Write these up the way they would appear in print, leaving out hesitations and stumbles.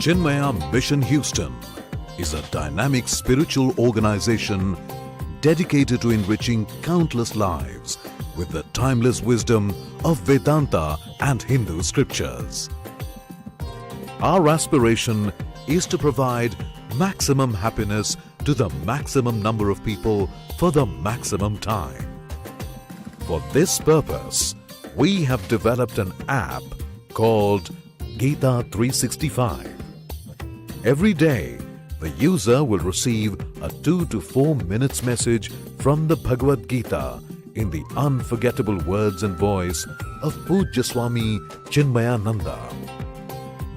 Chinmaya Mission Houston is a dynamic spiritual organization dedicated to enriching countless lives with the timeless wisdom of Vedanta and Hindu scriptures. Our aspiration is to provide maximum happiness to the maximum number of people for the maximum time. For this purpose, we have developed an app called Gita 365. Every day, the user will receive a 2 to 4 minutes message from the Bhagavad Gita in the unforgettable words and voice of Pujya Swami Chinmayananda.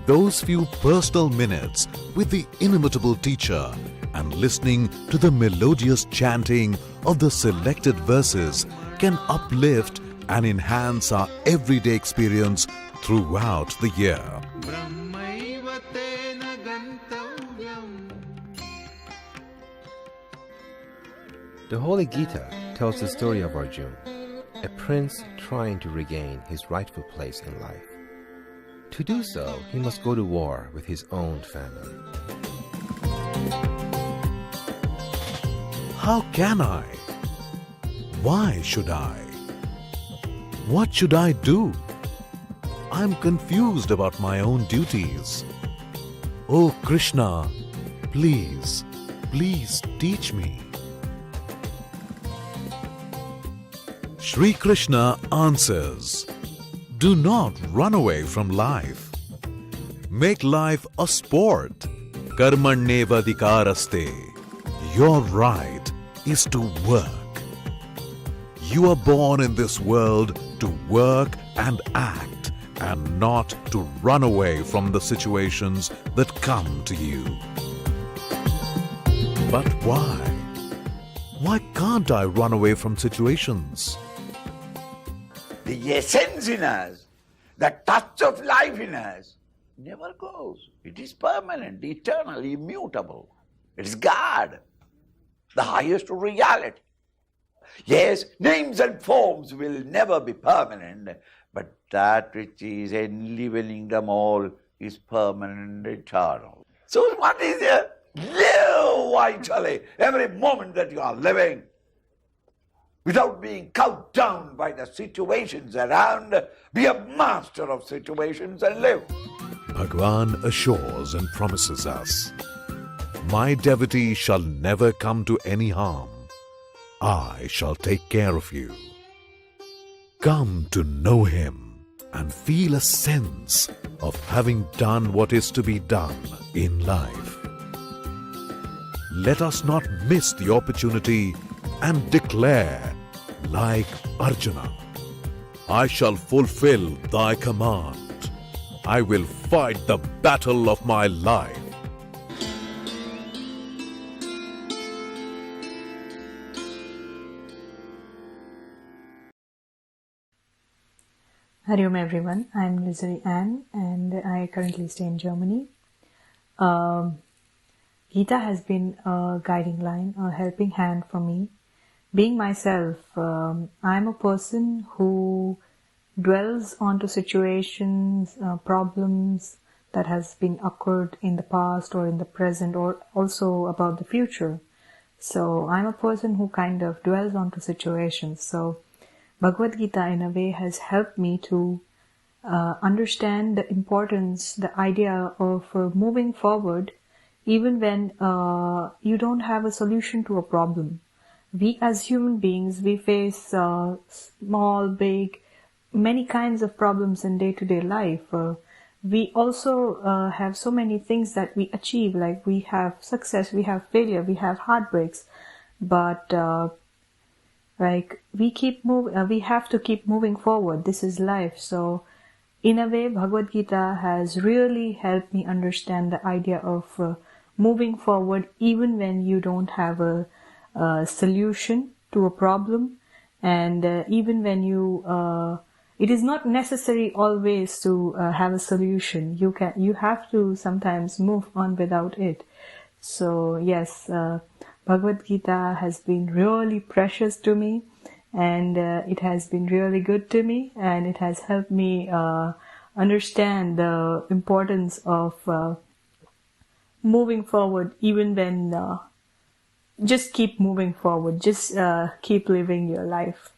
Those few personal minutes with the inimitable teacher and listening to the melodious chanting of the selected verses can uplift and enhance our everyday experience throughout the year. The Holy Gita tells the story of Arjuna, a prince trying to regain his rightful place in life. To do so, he must go to war with his own family. How can I? Why should I? What should I do? I'm confused about my own duties. Oh Krishna, please teach me. Shri Krishna answers, do not run away from life. Make life a sport. Karmanyevadhikaraste. Your right is to work. You are born in this world to work and act, and not to run away from the situations that come to you. But why? Why can't I run away from situations? The essence in us, the touch of life in us, never goes. It is permanent, eternal, immutable. It is God, the highest reality. Yes, names and forms will never be permanent, but that which is enlivening them all is permanent and eternal. So what is it? Live vitally every moment that you are living, without being cowed down by the situations around. Be a master of situations and live. Bhagwan assures and promises us, my devotee shall never come to any harm. I shall take care of you. Come to know him and feel a sense of having done what is to be done in life. Let us not miss the opportunity and declare, like Arjuna, I shall fulfill thy command. I will fight the battle of my life. Hari Om everyone, I am Lizzie Ann and I currently stay in Germany. Gita has been a guiding line, a helping hand for me. Being myself, I am a person who dwells onto situations, problems that has been occurred in the past or in the present or also about the future. So I'm a person who kind of dwells onto situations. So Bhagavad Gita in a way has helped me to understand the importance, the idea of moving forward even when you don't have a solution to a problem. We as human beings, we face small, big, many kinds of problems in day-to-day life. We also have so many things that we achieve, like we have success, we have failure, we have heartbreaks, but we have to keep moving forward. This is life. So in a way, Bhagavad Gita has really helped me understand the idea of moving forward even when you don't have a solution to a problem, and even when it is not necessary always to have a solution. You have to sometimes move on without it. So yes, Bhagavad Gita has been really precious to me, and it has been really good to me, and it has helped me understand the importance of moving forward, even when just keep moving forward, just keep living your life.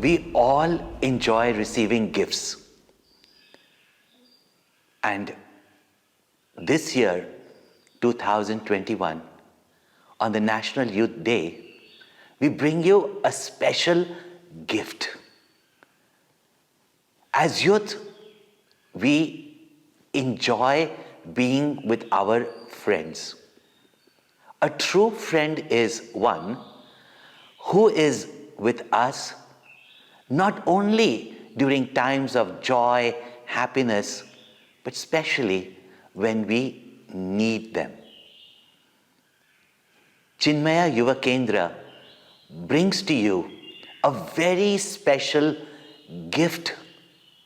we all enjoy receiving gifts. And this year, 2021, on the National Youth Day, we bring you a special gift. As youth, we enjoy being with our friends. A true friend is one who is with us not only during times of joy, happiness, but especially when we need them. Chinmaya Yuva Kendra brings to you a very special gift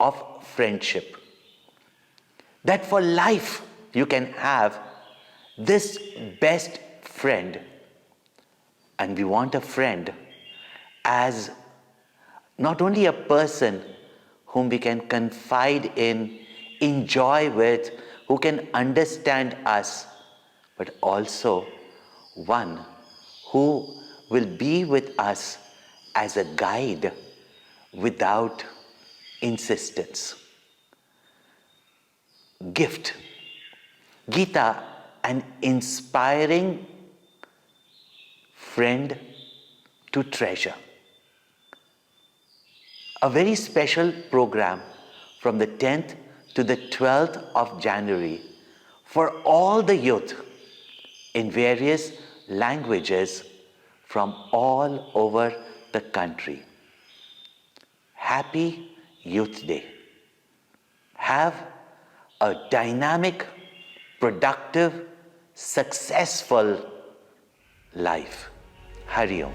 of friendship. That for life you can have this best friend. And we want a friend as not only a person whom we can confide in, enjoy with, who can understand us, but also one who will be with us as a guide without insistence. Gift. Geeta, an inspiring friend to treasure. A very special program from the 10th to the 12th of January for all the youth in various languages from all over the country. Happy Youth Day. Have a dynamic, productive, successful life. Hari Om.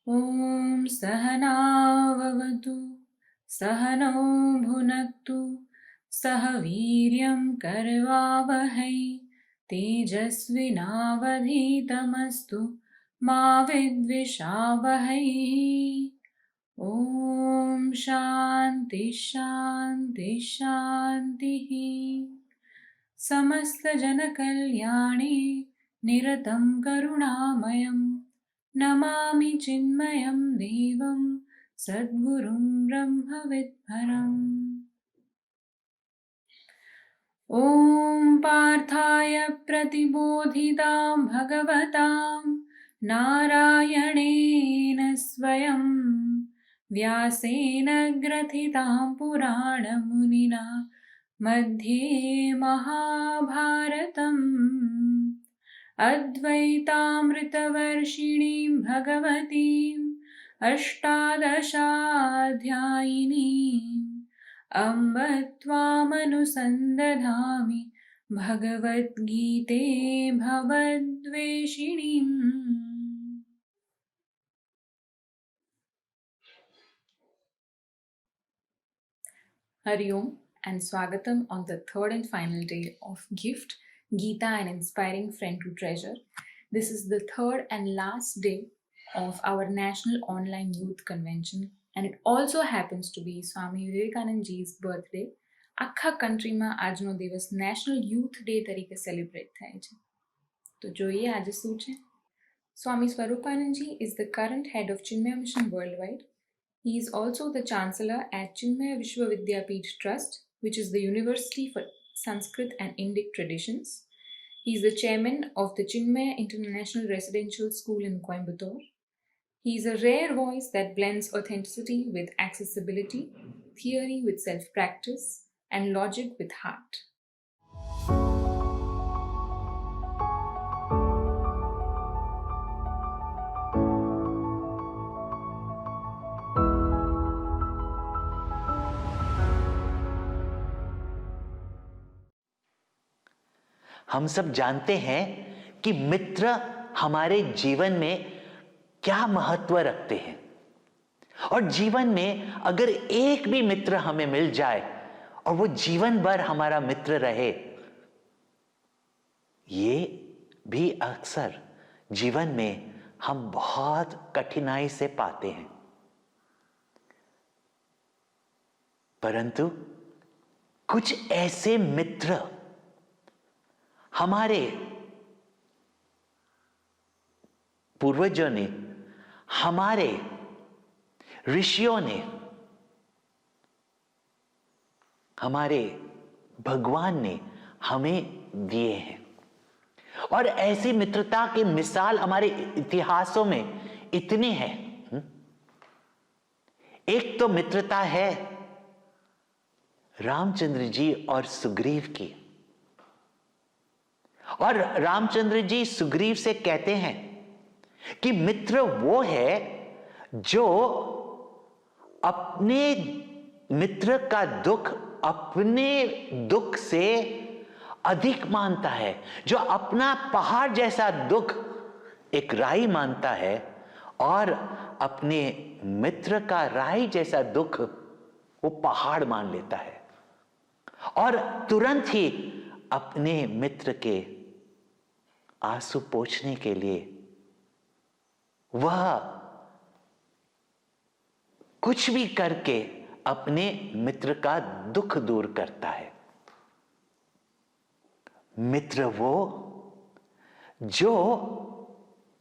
ॐ सहनाववतु सहनौ भुनक्तु सह वीर्यं करवावहै तेजस्विनावधीतमस्तु मा विद्विषावहै ॐ शान्ति शान्ति शान्तिः समस्तजनकल्याणे निरतं करुणामयम् नमामि चिन्मयं देवं सद्गुरुं ब्रह्मविद्भरम् ॐ पार्थाय प्रतिबोधितां भगवतां नारायणेन स्वयं व्यासेन ग्रथितां पुराणमुनिना मध्ये महाभारतम् अद्वैतामृतवर्षिणीं भगवतीम् अष्टादशाध्यायिनीम् अम्ब त्वामनुसन्दधामि भगवद्गीते भवद्वेषिणीम् Hari Om and Swagatam on the third and final day of Gift, Geeta, an inspiring friend to treasure. This is the third and last day of our National Online Youth Convention, and it also happens to be Swami Vivekanand Ji's birthday. આખા કન્ટ્રીમાં આજનો દિવસ national youth day તરીકે celebrate થાય છે. તો જોઈએ આજે શું છે. Swami Swarupananji is the current head of Chinmaya Mission Worldwide. He is also the Chancellor at Chinmaya Vishwa Vidyapeeth Trust, which is the University for Sanskrit and Indic Traditions. He is the chairman of the Chinmaya International Residential School in Coimbatore. He is a rare voice that blends authenticity with accessibility, theory with self-practice, and logic with heart. हम सब जानते हैं कि मित्र हमारे जीवन में क्या महत्व रखते हैं, और जीवन में अगर एक भी मित्र हमें मिल जाए और वो जीवन भर हमारा मित्र रहे, ये भी अक्सर जीवन में हम बहुत कठिनाई से पाते हैं. परंतु कुछ ऐसे मित्र हमारे पूर्वजों ने, हमारे ऋषियों ने, हमारे भगवान ने हमें दिए हैं. और ऐसी मित्रता की मिसाल हमारे इतिहासों में इतनी है. एक तो मित्रता है रामचंद्र जी और सुग्रीव की, और रामचंद्र जी सुग्रीव से कहते हैं कि मित्र वो है जो अपने मित्र का दुख अपने दुख से अधिक मानता है, जो अपना पहाड़ जैसा दुख एक राई मानता है और अपने मित्र का राई जैसा दुख वो पहाड़ मान लेता है, और तुरंत ही अपने मित्र के आंसू पोंछने के लिए वह कुछ भी करके अपने मित्र का दुख दूर करता है. मित्र वो जो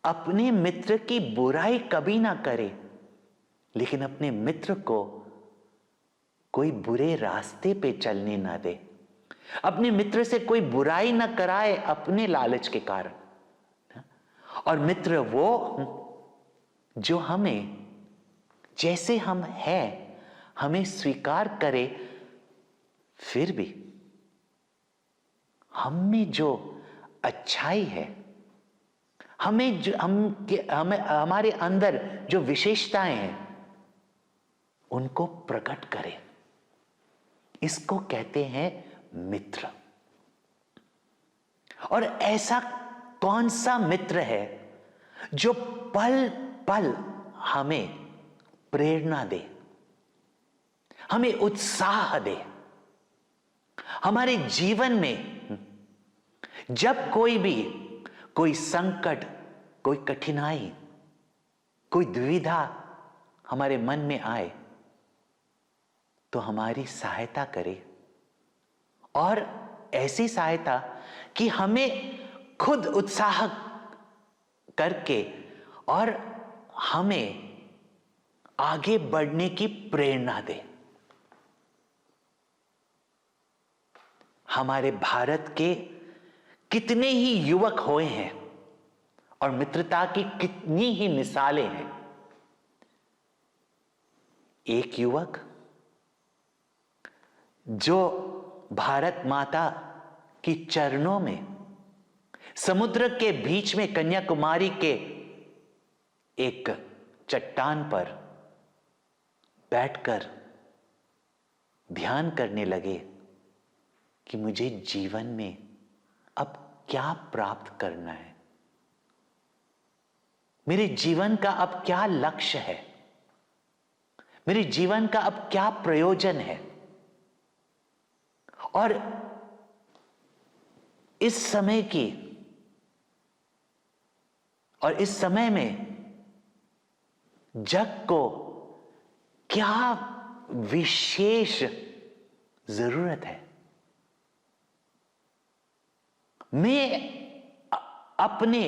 अपने मित्र की बुराई कभी ना करे, लेकिन अपने मित्र को कोई बुरे रास्ते पे चलने ना दे, अपने मित्र से कोई बुराई ना कराए अपने लालच के कारण. और मित्र वो जो हमें जैसे हम हैं हमें स्वीकार करे, फिर भी हमें जो अच्छाई है, हमें जो हमें हमारे अंदर जो विशेषताएं हैं उनको प्रकट करे. इसको कहते हैं मित्र. और ऐसा कौन सा मित्र है जो पल पल हमें प्रेरणा दे, हमें उत्साह दे, हमारे जीवन में जब कोई संकट, कोई कठिनाई, कोई दुविधा हमारे मन में आए तो हमारी सहायता करे, और ऐसी सहायता कि हमें खुद उत्साह करके और हमें आगे बढ़ने की प्रेरणा दे. हमारे भारत के कितने ही युवक हुए हैं और मित्रता की कितनी ही मिसालें हैं. एक युवक जो भारत माता की चरणों में समुद्र के बीच में कन्याकुमारी के एक चट्टान पर बैठकर ध्यान करने लगे कि मुझे जीवन में अब क्या प्राप्त करना है, मेरे जीवन का अब क्या लक्ष्य है, मेरे जीवन का अब क्या प्रयोजन है. और इस समय की और इस समय में जग को क्या विशेष जरूरत है। मैं अपने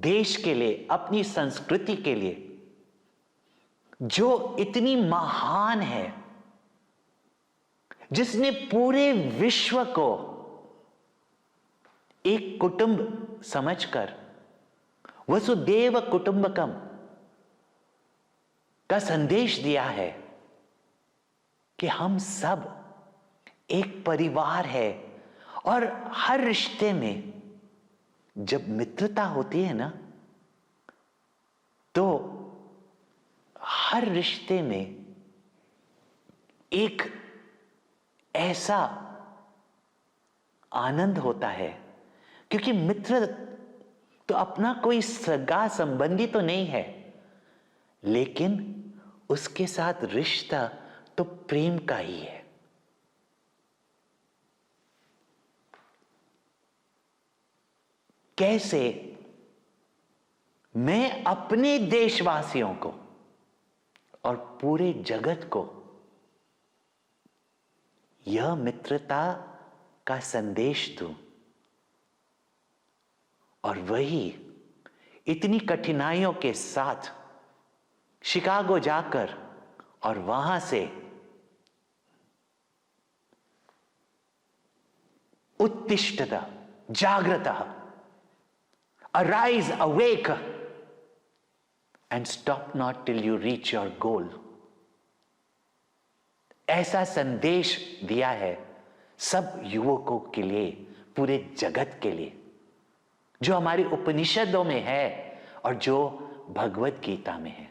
देश के लिए, अपनी संस्कृति के लिए, जो इतनी महान है, जिसने पूरे विश्व को एक कुटुंब समझकर वसुदेव कुटुंबकम का संदेश दिया है कि हम सब एक परिवार है, और हर रिश्ते में जब मित्रता होती है ना, तो हर रिश्ते में एक ऐसा आनंद होता है, क्योंकि मित्र तो अपना कोई सगा संबंधी तो नहीं है, लेकिन उसके साथ रिश्ता तो प्रेम का ही है। कैसे मैं अपने देशवासियों को और पूरे जगत को यह मित्रता का संदेश दूं, और वही इतनी कठिनाइयों के साथ शिकागो जाकर और वहां से उत्तिष्ठता, जागृता, arise, awake and stop not till you reach your goal, ऐसा संदेश दिया है सब युवकों के लिए, पूरे जगत के लिए, जो हमारी उपनिषदों में है और जो भगवत गीता में है।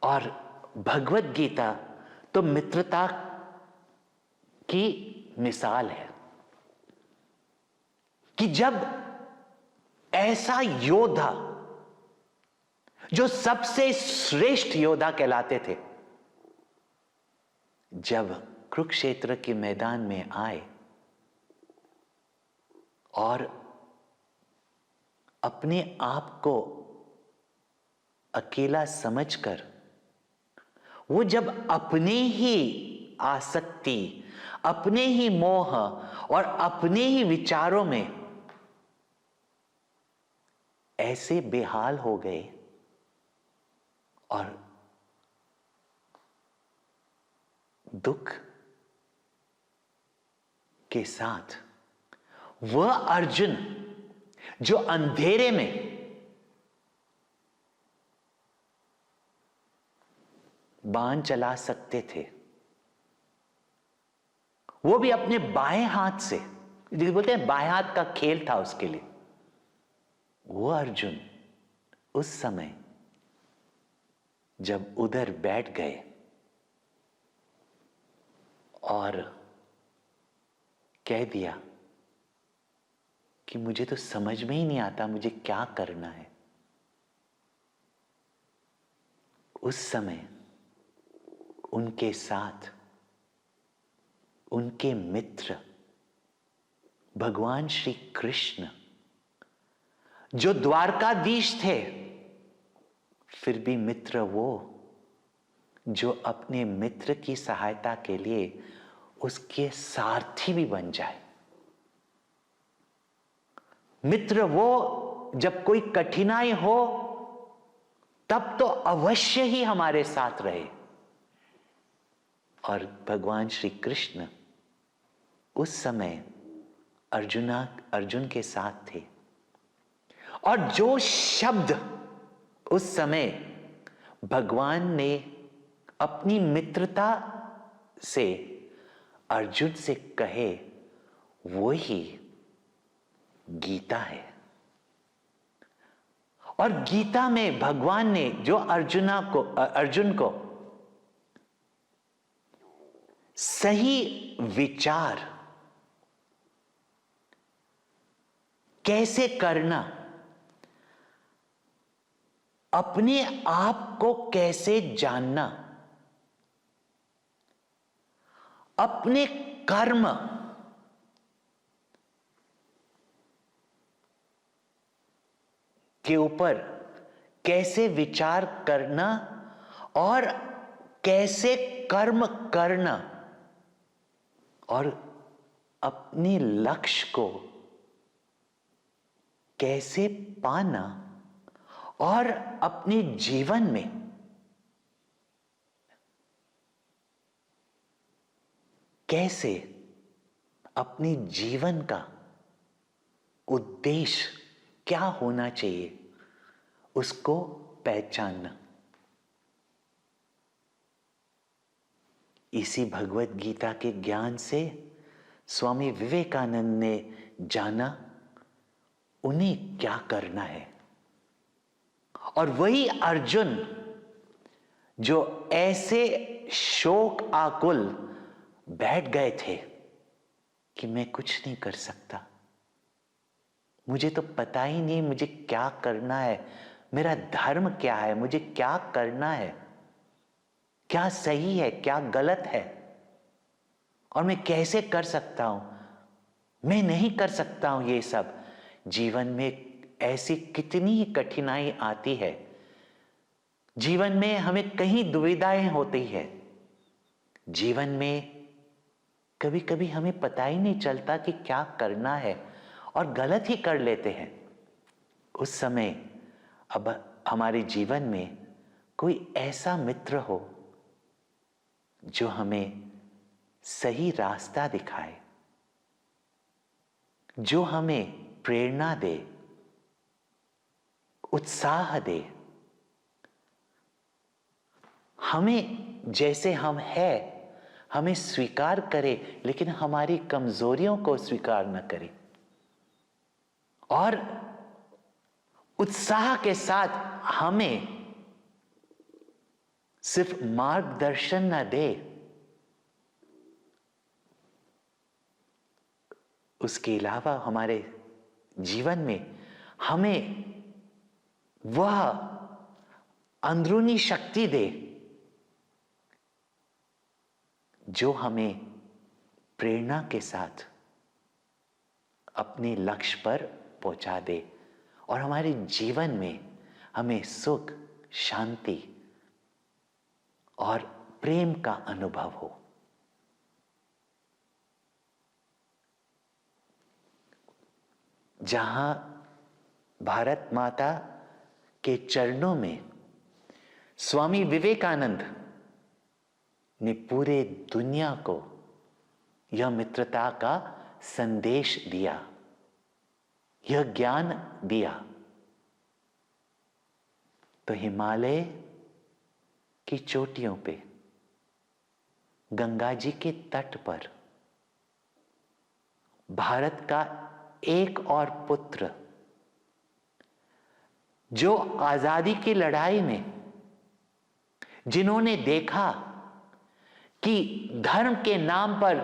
और भगवत गीता तो मित्रता की मिसाल है कि जब ऐसा योद्धा, जो सबसे श्रेष्ठ योद्धा कहलाते थे, जब कुरुक्षेत्र के मैदान में आए और अपने आप को अकेला समझकर वो जब अपने ही आसक्ति, अपने ही मोह और अपने ही विचारों में ऐसे बेहाल हो गए और दुख के साथ वह अर्जुन जो अंधेरे में बाण चला सकते थे, वो भी अपने बाएं हाथ से, जिसे बोलते हैं बाएं हाथ का खेल था उसके लिए, वो अर्जुन उस समय जब उधर बैठ गए और कह दिया कि मुझे तो समझ में ही नहीं आता मुझे क्या करना है, उस समय उनके साथ उनके मित्र भगवान श्री कृष्ण, जो द्वारकाधीश थे, फिर भी मित्र वो जो अपने मित्र की सहायता के लिए उसके सारथी भी बन जाए। मित्र वो जब कोई कठिनाई हो तब तो अवश्य ही हमारे साथ रहे, और भगवान श्री कृष्ण उस समय अर्जुन के साथ थे। और जो शब्द उस समय भगवान ने अपनी मित्रता से अर्जुन से कहे, वो ही गीता है। और गीता में भगवान ने जो अर्जुन को सही विचार कैसे करना, अपने आप को कैसे जानना, अपने कर्म के ऊपर कैसे विचार करना और कैसे कर्म करना और अपने लक्ष्य को कैसे पाना और अपने जीवन में कैसे अपने जीवन का उद्देश्य क्या होना चाहिए उसको पहचानना। इसी भगवत गीता के ज्ञान से स्वामी विवेकानंद ने जाना उन्हें क्या करना है। और वही अर्जुन जो ऐसे शोक आकुल बैठ गए थे कि मैं कुछ नहीं कर सकता, मुझे तो पता ही नहीं मुझे क्या करना है, मेरा धर्म क्या है, मुझे क्या करना है, क्या सही है क्या गलत है और मैं कैसे कर सकता हूं, मैं नहीं कर सकता हूं ये सब। जीवन में ऐसी कितनी कठिनाई आती है, जीवन में हमें कहीं दुविधाएं होती है, जीवन में कभी कभी हमें पता ही नहीं चलता कि क्या करना है और गलत ही कर लेते हैं। उस समय अब हमारे जीवन में कोई ऐसा मित्र हो जो हमें सही रास्ता दिखाए, जो हमें प्रेरणा दे, उत्साह दे, हमें जैसे हम हैं हमें स्वीकार करे लेकिन हमारी कमजोरियों को स्वीकार न करे और उत्साह के साथ हमें सिर्फ मार्गदर्शन न दे, उसके अलावा हमारे जीवन में हमें वह अंदरूनी शक्ति दे जो हमें प्रेरणा के साथ अपने लक्ष्य पर पहुंचा दे और हमारे जीवन में हमें सुख, शांति और प्रेम का अनुभव हो। जहां भारत माता के चरणों में स्वामी विवेकानंद ने पूरे दुनिया को यह मित्रता का संदेश दिया, यह ज्ञान दिया, तो हिमालय की चोटियों पे, गंगा जी के तट पर भारत का एक और पुत्र जो आजादी की लड़ाई में जिन्होंने देखा कि धर्म के नाम पर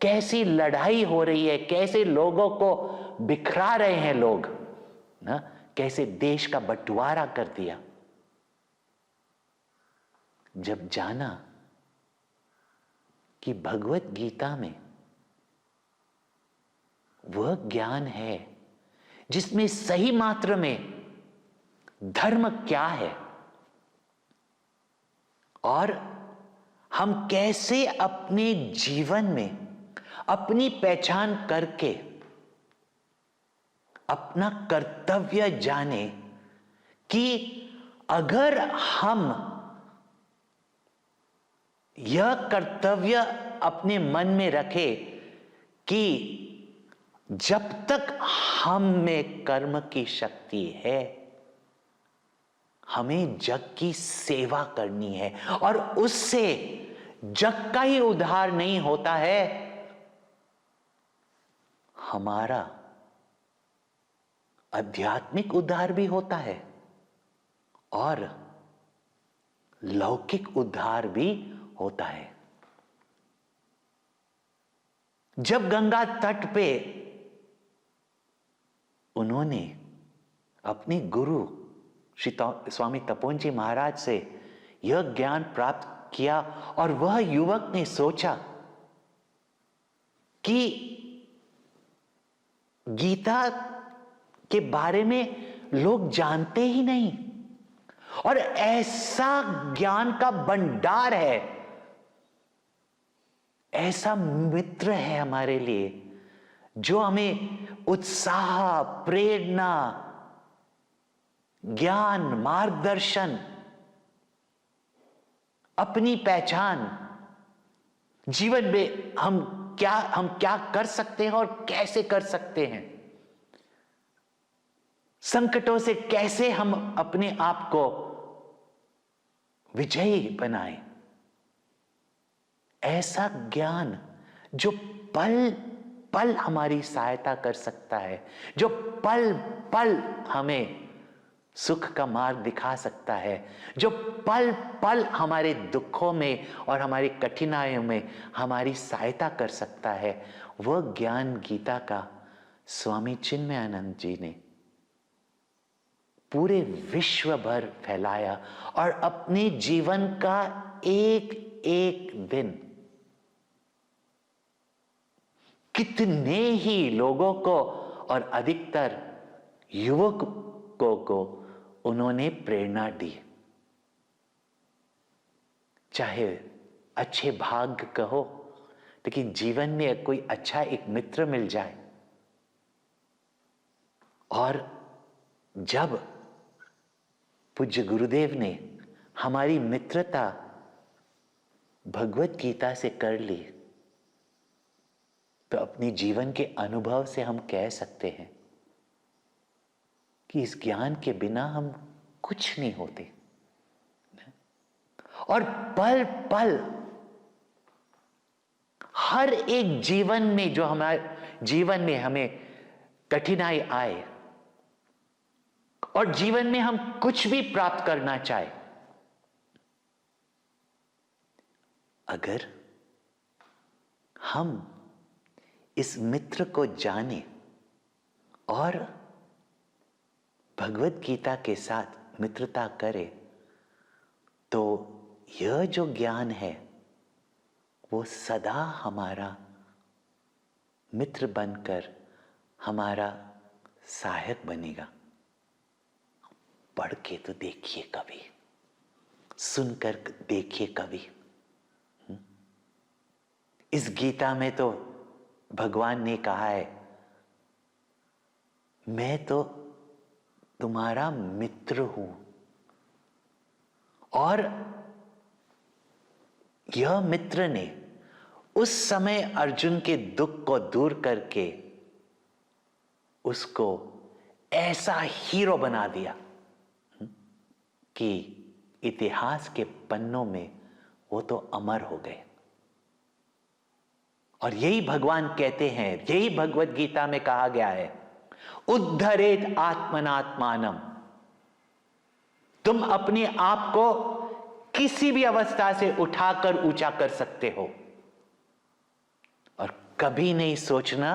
कैसी लड़ाई हो रही है, कैसे लोगों को बिखरा रहे हैं लोग ना, कैसे देश का बंटवारा कर दिया, जब जाना कि भगवत गीता में वह ज्ञान है जिसमें सही मात्रा में धर्म क्या है और हम कैसे अपने जीवन में अपनी पहचान करके अपना कर्तव्य जाने कि अगर हम यह कर्तव्य अपने मन में रखें कि जब तक हम में कर्म की शक्ति है हमें जग की सेवा करनी है और उससे जग का ही उद्धार नहीं होता है, हमारा आध्यात्मिक उद्धार भी होता है और लौकिक उद्धार भी होता है। जब गंगा तट पे उन्होंने अपने गुरु श्री स्वामी तपोवन जी महाराज से यह ज्ञान प्राप्त किया और वह युवक ने सोचा कि गीता के बारे में लोग जानते ही नहीं। और ऐसा ज्ञान का भंडार है, ऐसा मित्र है हमारे लिए जो हमें उत्साह, प्रेरणा, ज्ञान, मार्गदर्शन, अपनी पहचान, जीवन में हम क्या कर सकते हैं और कैसे कर सकते हैं, संकटों से कैसे हम अपने आप को विजयी बनाएं। ऐसा ज्ञान जो पल पल हमारी सहायता कर सकता है, जो पल पल हमें सुख का मार्ग दिखा सकता है, जो पल पल हमारे दुखों में और हमारी कठिनाइयों में हमारी सहायता कर सकता है, वह ज्ञान गीता का स्वामी चिन्मयानंद जी ने पूरे विश्व भर फैलाया और अपने जीवन का एक एक दिन कितने ही लोगों को और अधिकतर युवकों को उन्होंने प्रेरणा दी। चाहे अच्छे भाग्य कहो, लेकिन जीवन में कोई अच्छा एक मित्र मिल जाए। और जब पूज्य गुरुदेव ने हमारी मित्रता भगवत गीता से कर ली, तो अपने जीवन के अनुभव से हम कह सकते हैं कि इस ज्ञान के बिना हम कुछ नहीं होते। और पल पल हर एक जीवन में जो हमारे जीवन में हमें कठिनाई आए और जीवन में हम कुछ भी प्राप्त करना चाहे, अगर हम इस मित्र को जाने और भगवत गीता के साथ मित्रता करें, तो यह जो ज्ञान है वो सदा हमारा मित्र बनकर हमारा सहायक बनेगा। पढ़ के तो देखिए कभी, सुनकर देखिए कभी। इस गीता में तो भगवान ने कहा है, मैं तो तुम्हारा मित्र हूं। और यह मित्र ने उस समय अर्जुन के दुख को दूर करके उसको ऐसा हीरो बना दिया कि इतिहास के पन्नों में वो तो अमर हो गए। और यही भगवान कहते हैं, यही भगवत गीता में कहा गया है, उद्धरेत आत्मनात्मानम। तुम अपने आप को किसी भी अवस्था से उठाकर ऊंचा कर सकते हो। और कभी नहीं सोचना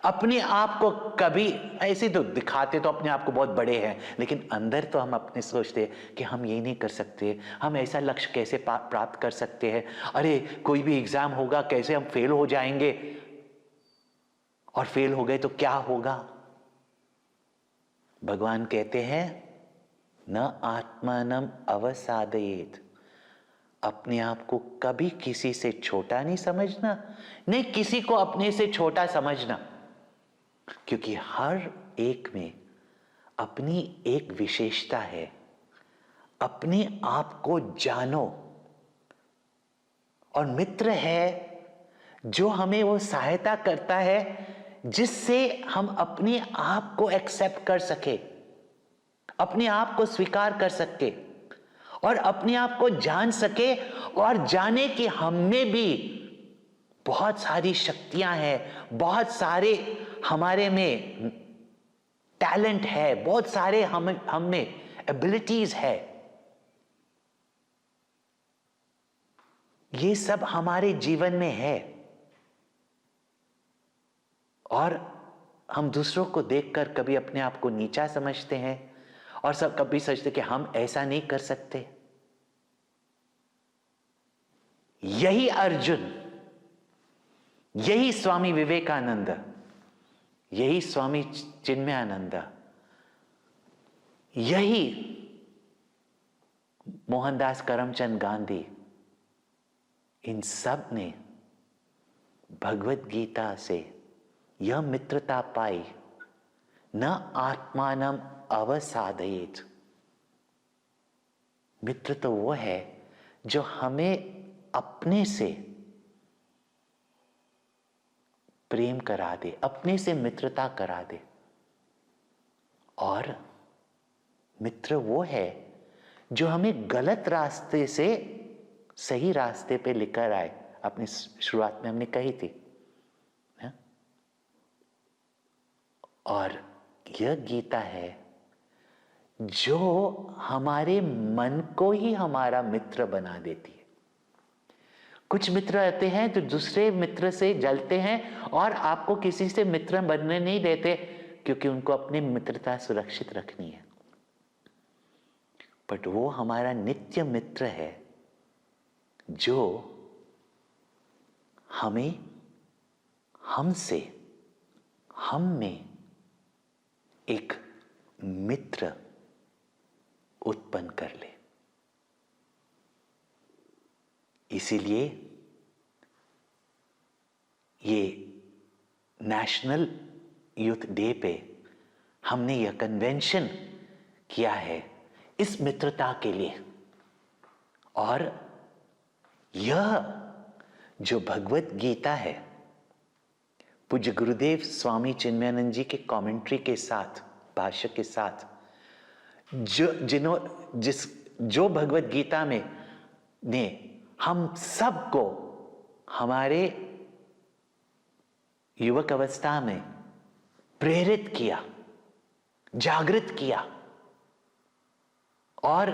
अपने आप को, कभी ऐसे तो दिखाते तो अपने आप को बहुत बड़े हैं, लेकिन अंदर तो हम अपने सोचते कि हम ये नहीं कर सकते, हम ऐसा लक्ष्य कैसे प्राप्त कर सकते हैं, अरे कोई भी एग्जाम होगा कैसे हम फेल हो जाएंगे, और फेल हो गए तो क्या होगा। भगवान कहते हैं न आत्मानम अवसादयेत, अपने आप को कभी किसी से छोटा नहीं समझना, नहीं किसी को अपने से छोटा समझना, क्योंकि हर एक में अपनी एक विशेषता है। अपने आप को जानो। और मित्र है जो हमें वो सहायता करता है जिससे हम अपने आप को एक्सेप्ट कर सके, अपने आप को स्वीकार कर सके और अपने आप को जान सके, और जाने कि हम में भी बहुत सारी शक्तियां हैं, बहुत सारे हमारे में टैलेंट है, बहुत सारे हम में एबिलिटीज है। ये सब हमारे जीवन में है। और हम दूसरों को देखकर कभी अपने आप को नीचा समझते हैं और सब कभी सोचते कि हम ऐसा नहीं कर सकते। यही अर्जुन, यही स्वामी विवेकानंद, यही स्वामी चिन्मयानंद यही मोहनदास करमचंद गांधी, इन सब ने भगवत गीता से यह मित्रता पाई, न आत्मानम अवसादयेत। मित्र तो वो है जो हमें अपने से प्रेम करा दे, अपने से मित्रता करा दे। और मित्र वो है जो हमें गलत रास्ते से सही रास्ते पे लेकर आए। अपनी शुरुआत में हमने कही थी, है? और यह गीता है जो हमारे मन को ही हमारा मित्र बना देती है। कुछ मित्र रहते हैं जो दूसरे मित्र से जलते हैं और आपको किसी से मित्र बनने नहीं देते, क्योंकि उनको अपनी मित्रता सुरक्षित रखनी है। बट वो हमारा नित्य मित्र है जो हमें हमसे, हम में एक मित्र उत्पन्न कर ले। इसीलिए ये नेशनल यूथ डे पे हमने यह कन्वेंशन किया है इस मित्रता के लिए। और यह जो भगवत गीता है, पूज्य गुरुदेव स्वामी चिन्मयानंद जी के कमेंट्री के साथ, भाष्य के साथ, जो भगवत गीता में ने हम सबको हमारे युवक अवस्था में प्रेरित किया, जागृत किया और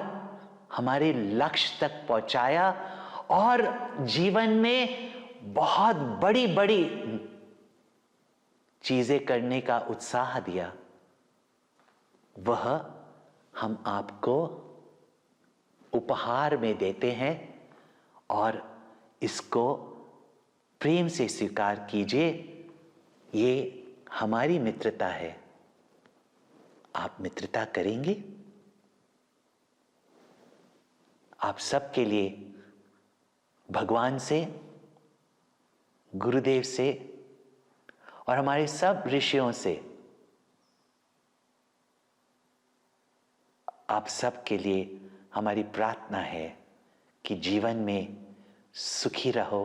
हमारे लक्ष्य तक पहुंचाया और जीवन में बहुत बड़ी बड़ी चीजें करने का उत्साह दिया, वह हम आपको उपहार में देते हैं। और इसको प्रेम से स्वीकार कीजिए, ये हमारी मित्रता है। आप मित्रता करेंगे? आप सबके लिए भगवान से, गुरुदेव से और हमारे सब ऋषियों से आप सबके लिए हमारी प्रार्थना है कि जीवन में सुखी रहो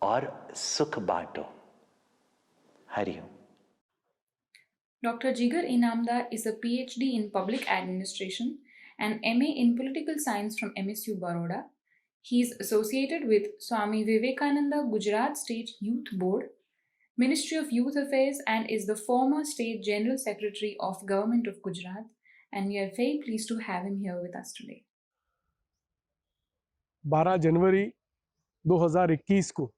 और सुख बांटो। Hariom. Dr. Jigar Inamdar is a PhD in Public Administration and MA in Political Science from MSU Baroda. He is associated with Swami Vivekananda Gujarat State Youth Board, Ministry of Youth Affairs, and is the former State General Secretary of Government of Gujarat. And we are very pleased to have him here with us today. 12 जनवरी 2021 को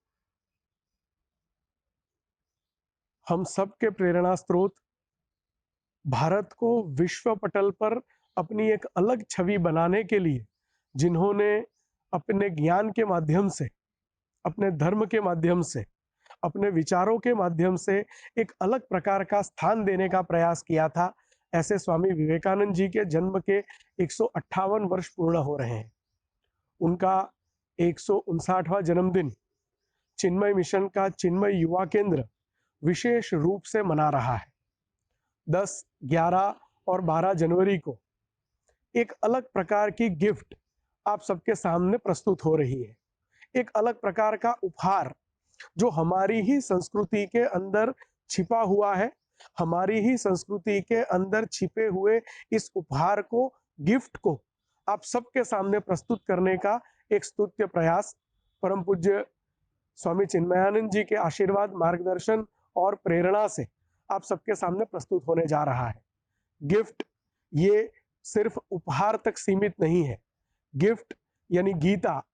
हम सबके प्रेरणा स्रोत, भारत को विश्व पटल पर अपनी एक अलग छवि बनाने के लिए, जिन्होंने अपने ज्ञान के माध्यम से, अपने धर्म के माध्यम से, अपने विचारों के माध्यम से एक अलग प्रकार का स्थान देने का प्रयास किया था, ऐसे स्वामी विवेकानंद जी के जन्म के 158 वर्ष पूर्ण हो रहे हैं। उनका 159वां जन्मदिन चिन्मय मिशन का चिन्मय युवा केंद्र विशेष रूप से मना रहा है। 10, 11 और 12 जनवरी को एक अलग प्रकार की गिफ्ट आप सबके सामने प्रस्तुत हो रही है। एक अलग प्रकार का उपहार जो हमारी ही संस्कृति के अंदर छिपा हुआ है। हमारी ही संस्कृति के अंदर छिपे हुए इस उपहार को, गिफ्ट को आप सबके सामने प्रस्तुत करने का एक स्तुत्य प्रयास परम पूज्य स्वामी चिन्मयानंद जी के आशीर्वाद, मार्गदर्शन और प्रेरणा से आप सबके सामने प्रस्तुत होने जा रहा है। गिफ्ट ये सिर्फ उपहार तक सीमित नहीं है। गिफ्ट यानी Gita,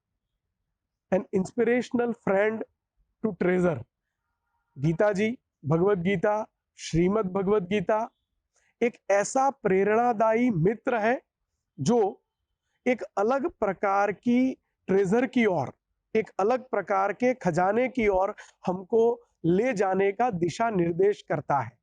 an inspirational friend to treasure. Gita ji, Bhagavad Gita, Shrimad Bhagavad Gita एक ऐसा प्रेरणादायी मित्र है जो एक अलग प्रकार की ट्रेजर की ओर, एक अलग प्रकार के खजाने की ओर हमको ले जाने का दिशा निर्देश करता है।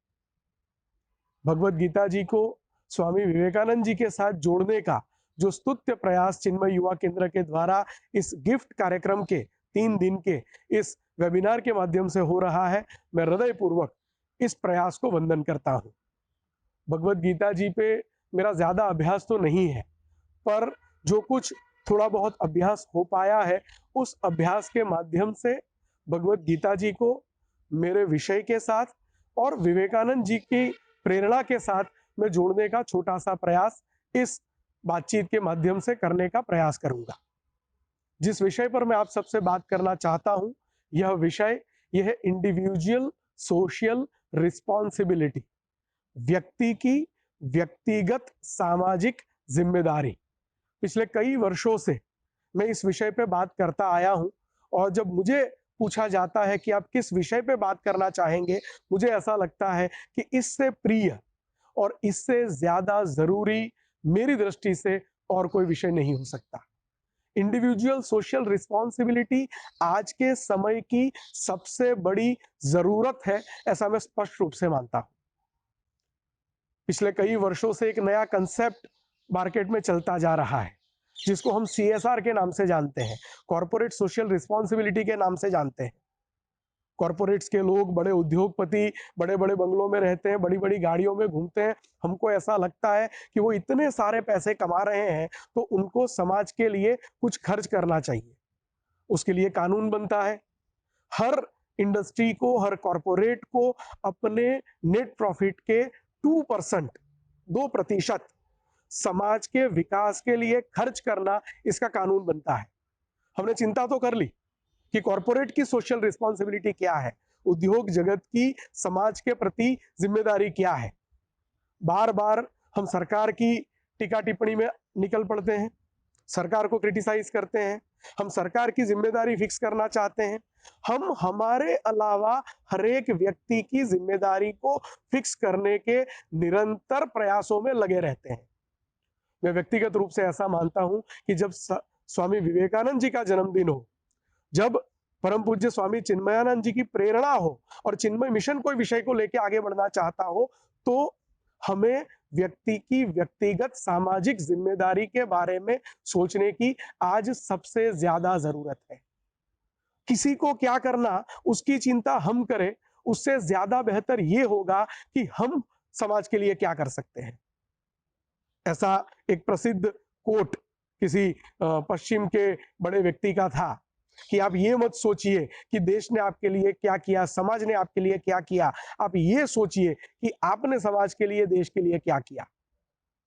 भगवत गीता जी को स्वामी विवेकानंद जी के साथ जोड़ने का जो स्तुत्य प्रयास चिन्मय युवा केंद्र के द्वारा इस गिफ्ट कार्यक्रम के 3 दिन के इस वेबिनार के माध्यम से हो रहा है, मैं हृदयपूर्वक इस प्रयास को वंदन करता हूं। भगवत गीता जी पे मेरा ज्यादा अभ्यास तो नहीं है, पर जो कुछ थोड़ा बहुत अभ्यास हो पाया है, उस अभ्यास के माध्यम से भगवत गीता जी को मेरे विषय के साथ और विवेकानंद जी की प्रेरणा के साथ मैं जोड़ने का छोटा सा प्रयास इस बातचीत के माध्यम से करने का प्रयास करूंगा। जिस विषय पर मैं आप सबसे बात करना चाहता हूं, यह विषय यह है इंडिविजुअल सोशल रिस्पॉन्सिबिलिटी, व्यक्ति की व्यक्तिगत सामाजिक जिम्मेदारी। पिछले कई वर्षों से मैं इस विषय पे बात करता आया हूं, और जब मुझे पूछा जाता है कि आप किस विषय पे बात करना चाहेंगे, मुझे ऐसा लगता है कि इससे प्रिय और इससे ज्यादा जरूरी मेरी दृष्टि से और कोई विषय नहीं हो सकता। इंडिविजुअल सोशल रिस्पॉन्सिबिलिटी आज के समय की सबसे बड़ी जरूरत है, ऐसा मैं स्पष्ट रूप से मानता हूं। पिछले कई वर्षों से एक नया कंसेप्ट मार्केट में चलता जा रहा है, जिसको हम CSR के नाम से जानते हैं, कॉर्पोरेट सोशल रिस्पॉन्सिबिलिटी के नाम से जानते हैं। कॉर्पोरेट्स के लोग, बड़े उद्योगपति बड़े बड़े बंगलों में रहते हैं, बड़ी बड़ी गाड़ियों में घूमते हैं। हमको ऐसा लगता है कि वो इतने सारे पैसे कमा रहे हैं तो उनको समाज के लिए कुछ खर्च करना चाहिए। उसके लिए कानून बनता है। हर इंडस्ट्री को, हर कॉर्पोरेट को अपने नेट प्रॉफिट के 2% समाज के विकास के लिए खर्च करना, इसका कानून बनता है। हमने चिंता तो कर ली कि कॉर्पोरेट की सोशल रिस्पॉन्सिबिलिटी क्या है, उद्योग जगत की समाज के प्रति जिम्मेदारी क्या है। बार बार हम सरकार की टीका टिप्पणी में निकल पड़ते हैं, सरकार को क्रिटिसाइज करते हैं, हम सरकार की जिम्मेदारी फिक्स करना चाहते हैं। हम हमारे अलावा हर एक व्यक्ति की जिम्मेदारी को फिक्स करने के निरंतर प्रयासों में लगे रहते हैं। मैं व्यक्तिगत रूप से ऐसा मानता हूं कि जब स्वामी विवेकानंद जी का जन्मदिन हो, जब परम पूज्य स्वामी चिन्मयानंद जी की प्रेरणा हो और चिन्मय मिशन कोई विषय को लेकर आगे बढ़ना चाहता हो, तो हमें व्यक्ति की व्यक्तिगत सामाजिक जिम्मेदारी के बारे में सोचने की आज सबसे ज्यादा जरूरत है। किसी को क्या करना, उसकी चिंता हम करें, उससे ज्यादा बेहतर ये होगा कि हम समाज के लिए क्या कर सकते हैं। ऐसा एक प्रसिद्ध कोट किसी पश्चिम के बड़े व्यक्ति का था कि आप ये मत सोचिए कि देश ने आपके लिए क्या किया, समाज ने आपके लिए क्या किया, आप ये सोचिए कि आपने समाज के लिए, देश के लिए क्या किया।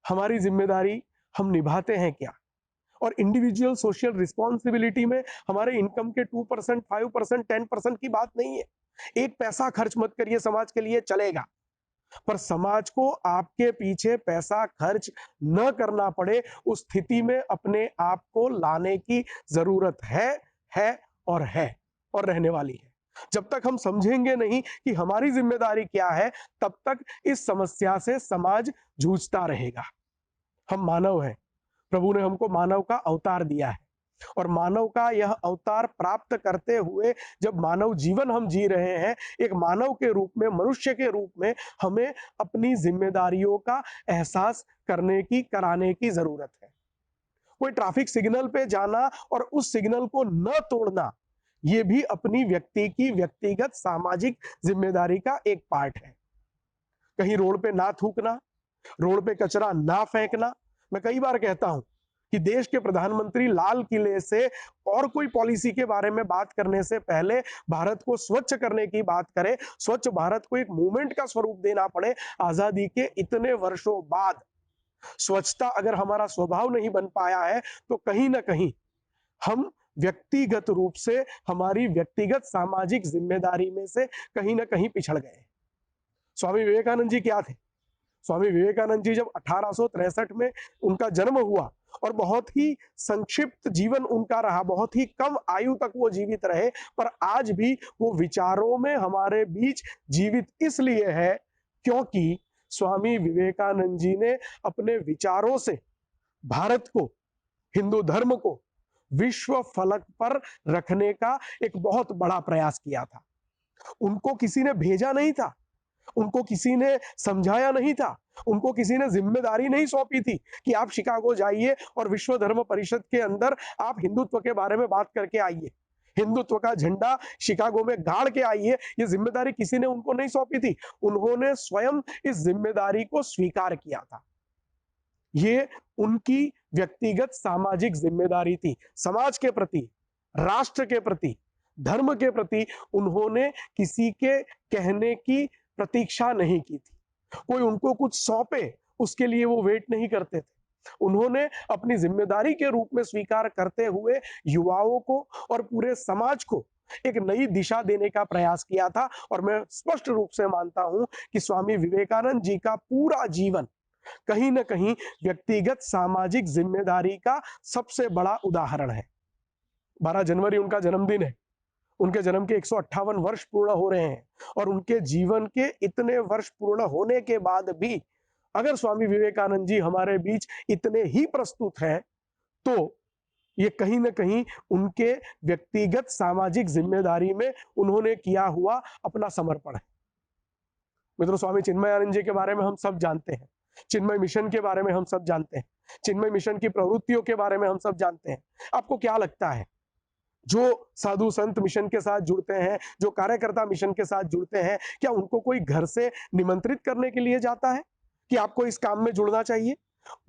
हमारी जिम्मेदारी हम निभाते हैं क्या। और इंडिविजुअल सोशल रिस्पॉन्सिबिलिटी में हमारे इनकम के 2%, 5%, 10% की बात नहीं है। एक पैसा खर्च मत करिए समाज के लिए, चलेगा, पर समाज को आपके पीछे पैसा खर्च न करना पड़े, उस स्थिति में अपने आप को लाने की जरूरत है और रहने वाली है। जब तक हम समझेंगे नहीं कि हमारी जिम्मेदारी क्या है, तब तक इस समस्या से समाज जूझता रहेगा। हम मानव हैं, प्रभु ने हमको मानव का अवतार दिया है, और मानव का यह अवतार प्राप्त करते हुए जब मानव जीवन हम जी रहे हैं, एक मानव के रूप में, मनुष्य के रूप में, हमें अपनी जिम्मेदारियों का एहसास कराने की जरूरत है। कोई ट्रैफिक सिग्नल पे जाना और उस सिग्नल को न तोड़ना, यह भी अपनी व्यक्ति की व्यक्तिगत सामाजिक जिम्मेदारी का एक पार्ट है। कहीं रोड पे ना थूकना, रोड पे कचरा ना फेंकना। मैं कई बार कहता हूं कि देश के प्रधानमंत्री लाल किले से और कोई पॉलिसी के बारे में बात करने से पहले भारत को स्वच्छ करने की बात करें। स्वच्छ भारत को एक मूवमेंट का स्वरूप देना पड़े। आजादी के इतने वर्षों बाद स्वच्छता अगर हमारा स्वभाव नहीं बन पाया है, तो कहीं ना कहीं हम व्यक्तिगत रूप से हमारी व्यक्तिगत सामाजिक जिम्मेदारी में से कहीं ना कहीं पिछड़ गए। स्वामी विवेकानंद जी क्या थे? स्वामी विवेकानंद जी जब 1863 में उनका जन्म हुआ और बहुत ही संक्षिप्त जीवन उनका रहा, बहुत ही कम आयु तक वो जीवित रहे, पर आज भी वो विचारों में हमारे बीच जीवित इसलिए है क्योंकि स्वामी विवेकानंद जी ने अपने विचारों से भारत को, हिंदू धर्म को विश्व फलक पर रखने का एक बहुत बड़ा प्रयास किया था। उनको किसी ने भेजा नहीं था, उनको किसी ने समझाया नहीं था, उनको किसी ने जिम्मेदारी नहीं सौंपी थी कि आप शिकागो जाइए और विश्व धर्म परिषद के अंदर आप हिंदुत्व के बारे में बात करके आइए, हिंदुत्व का झंडा शिकागो में गाड़ के आइए। ये जिम्मेदारी किसी ने उनको नहीं सौंपी थी, उन्होंने स्वयं इस जिम्मेदारी को स्वीकार किया था। ये उनकी व्यक्तिगत सामाजिक जिम्मेदारी थी, समाज के प्रति, राष्ट्र के प्रति, धर्म के प्रति उन्होंने किसी के कहने की प्रतीक्षा नहीं की थी। कोई उनको कुछ सौंपे उसके लिए वो वेट नहीं करते थे। उन्होंने अपनी जिम्मेदारी के रूप में स्वीकार करते हुए युवाओं को और पूरे समाज को एक नई दिशा देने का प्रयास किया था। और मैं स्पष्ट रूप से मानता हूं कि स्वामी विवेकानंद जी का पूरा जीवन कहीं ना कहीं व्यक्तिगत सामाजिक जिम्मेदारी का सबसे बड़ा उदाहरण है। 12 जनवरी उनका जन्मदिन है, उनके जन्म के 158 वर्ष पूर्ण हो रहे हैं और उनके जीवन के इतने वर्ष पूर्ण होने के बाद भी अगर स्वामी विवेकानंद जी हमारे बीच इतने ही प्रस्तुत हैं तो ये कहीं ना कहीं उनके व्यक्तिगत सामाजिक जिम्मेदारी में उन्होंने किया हुआ अपना समर्पण है। मित्रों, स्वामी चिन्मयानंद जी के बारे में हम सब जानते हैं, चिन्मय मिशन के बारे में हम सब जानते हैं, चिन्मय मिशन की प्रवृत्तियों के बारे में हम सब जानते हैं। आपको क्या लगता है, जो साधु संत मिशन के साथ जुड़ते हैं, जो कार्यकर्ता मिशन के साथ जुड़ते हैं, क्या उनको कोई घर से निमंत्रित करने के लिए जाता है कि आपको इस काम में जुड़ना चाहिए?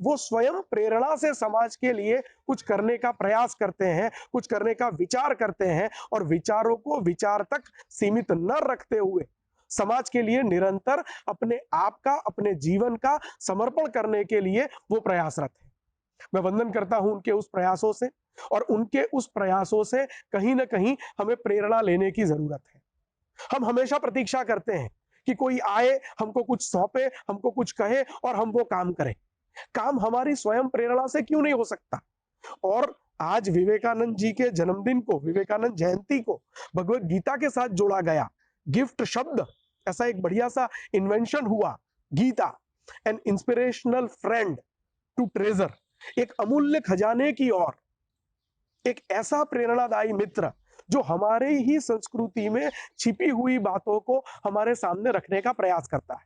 वो स्वयं प्रेरणा से समाज के लिए कुछ करने का प्रयास करते हैं, कुछ करने का विचार करते हैं और विचारों को विचार तक सीमित न रखते हुए समाज के लिए निरंतर अपने आप का, अपने जीवन का समर्पण करने के लिए वो प्रयासरत है। मैं वंदन करता हूं उनके उस प्रयासों से और उनके उस प्रयासों से कहीं ना कहीं हमें प्रेरणा लेने की जरूरत है। हम हमेशा प्रतीक्षा करते हैं कि कोई आए, हमको कुछ सौंपे, हमको कुछ कहे और हम वो काम करें। काम हमारी स्वयं प्रेरणा से क्यों नहीं हो सकता? और आज विवेकानंद जी के जन्मदिन को, विवेकानंद जयंती को भगवत गीता के साथ जोड़ा गया। गिफ्ट शब्द, ऐसा एक बढ़िया सा इन्वेंशन हुआ, Gita, an inspirational friend to treasure, एक अमूल्य खजाने की ओर, एक ऐसा प्रेरणादायी मित्र जो हमारे ही संस्कृति में छिपी हुई बातों को हमारे सामने रखने का प्रयास करता है।